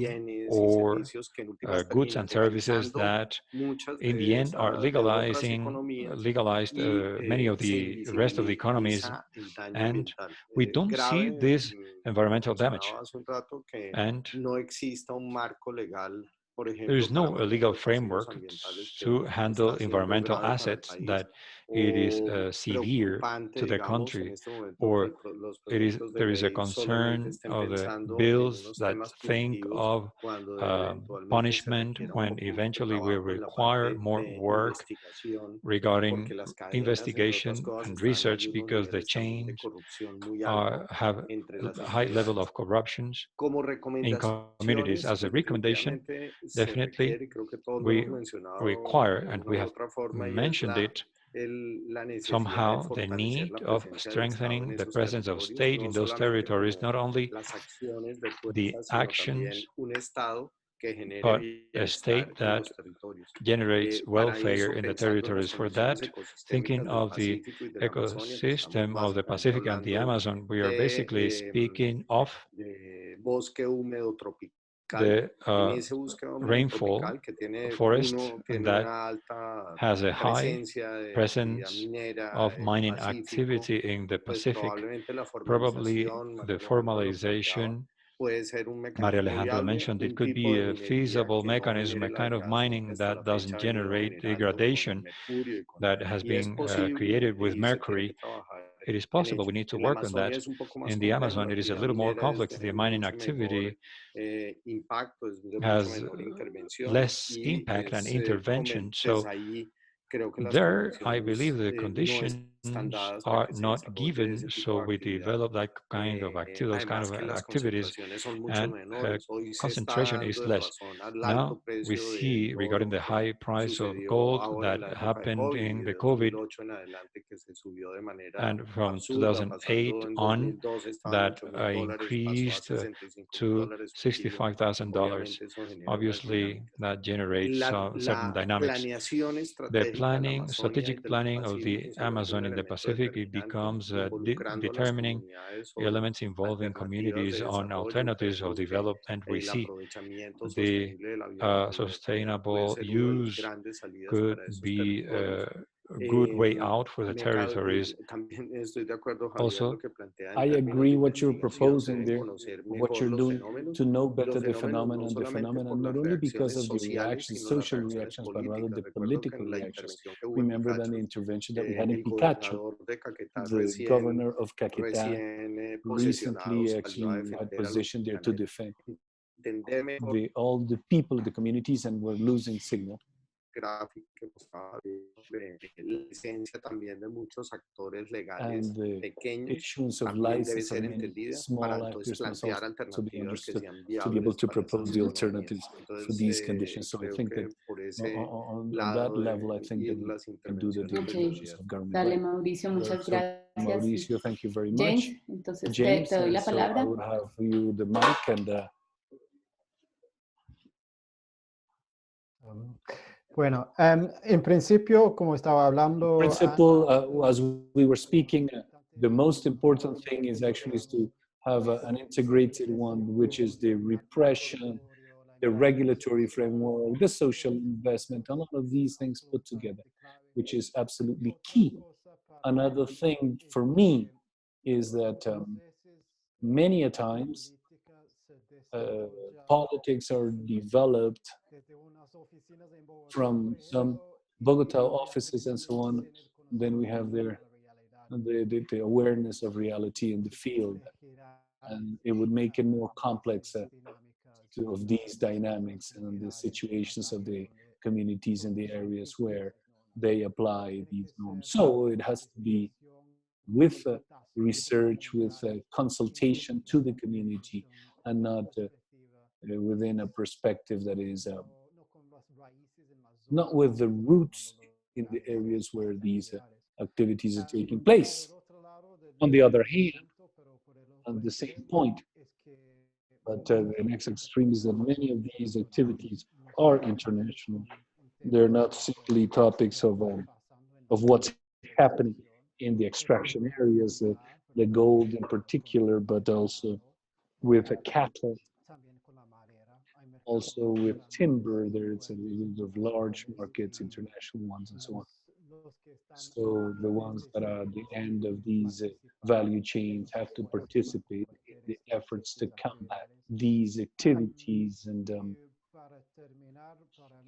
trafficking or goods and services that in the end are legalized many of the rest of the economies and we don't see grave, this environmental damage. mencionaba hace un rato que And no exista un marco legal, por there ejemplo, is para no manejo legal de pasivos framework ambientales to que handle está siendo environmental grave para el assets país that it is o severe preocupante, to the digamos, en country, este momento que or los proyectos de there is a ley solamente concern estén of the pensando en bills unos that temas think punitivos of cuando eventualmente se punishment requiera un when poco más de eventually we trabajo en la require parte more de work investigación, regarding porque las cadenas, entre otras investigation cosas, and están, hay research, unos because the niveles también de chains corrupción muy alto have entre las a high level entidades. of corruptions Como in communities. recomendaciones, As a pues recommendation, definitivamente se definitely requiere, creo que todos lo we hemos mencionado require, de and una we u have otra forma, y es mentioned it la necesidad de somehow, the fortalecer need la of presencia del Estado en strengthening the esos presence of territorios, state no in those solamente territories, como not only las acciones de the fuerza, sino también actions, un Estado que genere but a bienestar state en that los territorios. generates Para welfare eso, in the pensando en las territories. For condiciones that, thinking ecosistémicas del of the Pacífico y de la Amazonia, que estamos ecosystem of the básicamente Pacific and the hablando Amazon, we are basically de speaking of bosque húmedo tropical. the En ese bosque húmedo rainfall tropical que tiene, forest uno, tiene that una alta has a high presencia de actividad presence minera, of el mining Pacífico, activity in the pues Pacific. probablemente la Probably formalización, the María Alejandra lo planteaba, formalization, puede ser un Maria mecanismo Alejandra viable, mentioned, it un could tipo be de a minería feasible que no mechanism, genere a la kind of desgastón que mining hasta that la doesn't fecha ha venido generate generando con el degradation mercurio that has y es been posible created with y se tiene que mercury. trabajar It is en possible. ello. We need to En la work on Amazonia that. es un poco más In the complejo, Amazon, la it is a actividad little more minera es complex. The de mining mucho menor activity impacto, es de mucho has menor intervención less y impact and es, intervention. pues So ahí creo que las there, I believe condiciones the no están conditions dadas para are que se not desarrolle given. ese So tipo de we actividad. develop that kind of those kind Además of que las activities, concentraciones son mucho and menores. Hoy se está concentration is dando en less. razón al alto Now we precio del see regarding oro the que high price of sucedió gold ahora en that la época de happened COVID in y the de COVID, 2008 en adelante, que se subió de manera and from absurda, 2008 pasando en on, 2012 estaba en that $8,000, pasó a increased $65,000 to un kilo. $65,000. Obviamente eso genera unas Obviously, dinámicas. that generates certain La dynamics. planeación The estratégica de la planning, Amazonia y strategic del planning of the Pacífico se vuelve un Amazon in the elemento Pacific, it determinante, becomes involucrando a las determining comunidades sobre elements involving alternativas de communities on desarrollo. alternatives of Creemos que development. We el see aprovechamiento the sostenible de la biodiversidad puede sustainable ser uno de los use grandes salidas could para esos be territorios. a good way out for the Me territories. también estoy de acuerdo, Javier, lo Also, que plantea en I términos agree de what you're investigación. Se proposing deben there, conocer what mejor you're doing to know better los fenómenos no the solamente por phenomenon, not las only because reacciones of the sociales, reactions, sino las social reacciones reactions, but rather políticas. the Recuerdo que political en la reactions. intervención que hubo en Remember that Picacho, the intervention that we had in el Picacho, gobernador de Caquetá the governor of Caquetá posesionado recently salió a actually had defender a los positioned there to llaneros. defend Entender mejor all the people, the communities, and were losing signal. gráfico que mostraba de la licencia también de muchos actores legales And the pequeños issuance of también debe license of ser many entendida para small entonces actors must plantear also be alternativas que understood sean to be able viables to para propose esas the economías. alternatives for Entonces, these conditions. So I creo think that que por ese on that lado level, I deben think that ir we las can do the intervenciones due de Ok, diligence seguridad of government. dale Right. Mauricio, muchas So gracias. Mauricio, thank you very James, much. entonces James, te doy la so I palabra. would have you the mic and Bueno, en principio, como estaba hablando, principle, as we were speaking, the most important thing is actually to have an integrated one, which is the repression, the regulatory framework, the social investment, a lot of these things put together, which is absolutely key. Another thing for me is that many a times politics are developed from some Bogota offices and so on. Then we have the awareness of reality in the field, and it would make it more complex of these dynamics and the situations of the communities in the areas where they apply these norms. So it has to be with research, with consultation to the community, and not within a perspective that is not with the roots in the areas where these activities are taking place. On the other hand, on the same point, but the next extreme is that many of these activities are international. They're not simply topics of what's happening in the extraction areas, the gold in particular, but also with cattle, also with timber. There's a lot of large markets, international ones, and so on. So the ones that are at the end of these value chains have to participate in the efforts to combat these activities. And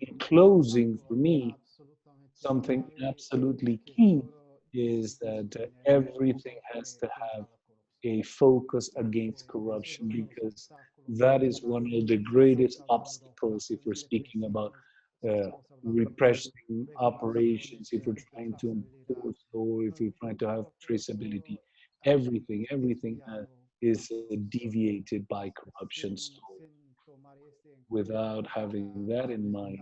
in closing, for me, something absolutely key is that everything has to have a focus against corruption, because that is one of the greatest obstacles if we're speaking about uh, repressing operations, if we're trying to enforce law, if we're trying to have traceability. Everything is deviated by corruption. So without having that in mind,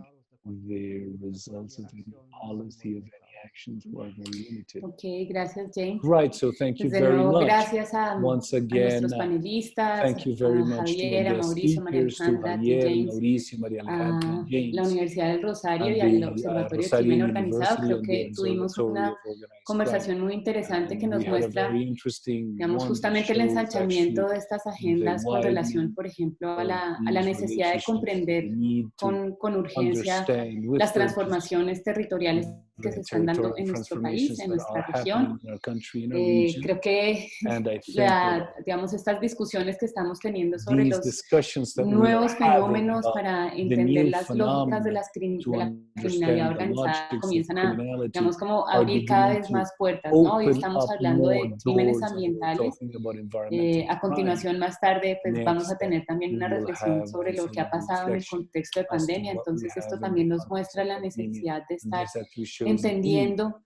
the results of any policy, of any actions were very limited. Ok, gracias, James. Right, so thank you Pues de very nuevo, much. gracias Once a again, nuestros panelistas, thank you very a much to our Javier, a guest Mauricio, María speakers, to Alejandra, a ti, Javier, James, Mauricio, María Alejandra, and a la James, Universidad del Rosario and y al the Observatorio de Rosario Crimen Organizado. University Creo and the que tuvimos Observatory una of Organized Crime. conversación muy interesante que And nos we had a muestra, very interesting digamos, one that justamente el shows ensanchamiento actually de estas the agendas con relación, widening por ejemplo, a of la these necesidad de relationships, the comprender need to con urgencia understand with las urgency transformaciones territoriales que se the están dando territorial en nuestro país, transformations en that nuestra are happening región. in our country, in our region. Creo que And I think that digamos, estas discusiones que estamos teniendo sobre these los discussions that we are nuevos having fenómenos about para the entender new las lógicas de, phenomena, to de la criminalidad understand the organizada logics of comienzan a, criminality, digamos, como are abrir cada beginning vez to más puertas, ¿no? Hoy open estamos up hablando more de crímenes doors, and we're ambientales. talking about environmental A crime. continuación, más tarde, pues vamos Next, a tener también we una will reflexión have sobre lo also que ha a pasado en el reflection contexto de as to pandemia. what we Entonces, esto have in the también nos context muestra of la pandemia. necesidad de And estar this actually shows the need entendiendo to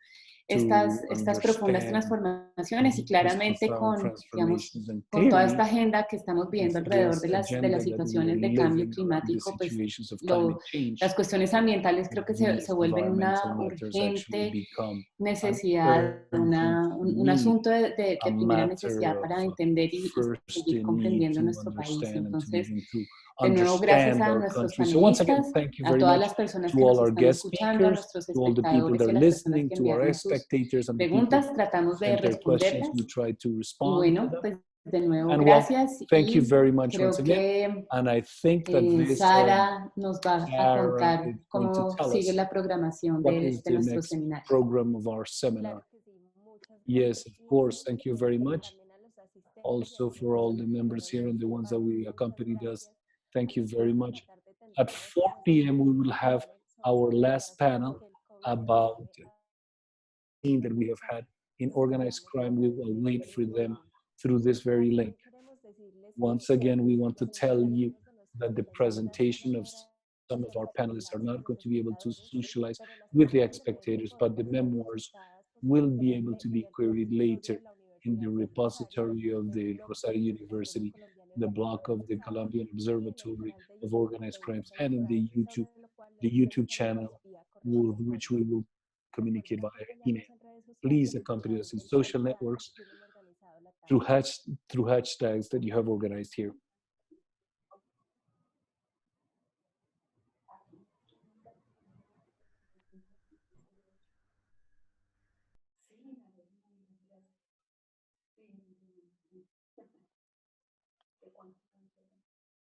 estas profundas understand transformaciones y these claramente profound con, digamos, transformations. And con toda esta clearly, agenda que estamos viendo with alrededor this de agenda las that we are situaciones de cambio living around the climático, pues situations of climate change, las cuestiones ambientales creo que se these vuelven environmental una matters actually urgente become an necesidad, urgent un need, asunto a de primera necesidad matter of para entender y first seguir need comprendiendo to nuestro país. understand and to Entonces, begin to de nuevo, gracias understand a our nuestros country. So once again, panelistas, thank you a very todas much las personas to que all nos our están guest escuchando, a speakers, nuestros to all the people that espectadores y are a las personas listening, que to our enviaron sus spectators and the people preguntas. Tratamos de sent their questions. responderlas. We try to Y respond to bueno, them. pues de nuevo, And well, gracias. thank you Y very much once creo again. que And I think that this Sara nos va a Sarah contar is going to cómo tell sigue us la programación what is de the nuestro next seminario. program of our seminar. Yes, of course. Thank you very much. Also for all the members here and the ones that we accompanied us. Thank you very much. At 4 p.m. we will have our last panel about the that we have had in organized crime. We will wait for them through this very link. Once again, we want to tell you that the presentation of some of our panelists are not going to be able to socialize with the spectators, but the memoirs will be able to be queried later in the repository of the Rosario University, the block of the Colombian Observatory of Organized Crimes, and in the YouTube channel with which we will communicate via email. Please accompany us in social networks through hashtags that you have organized here.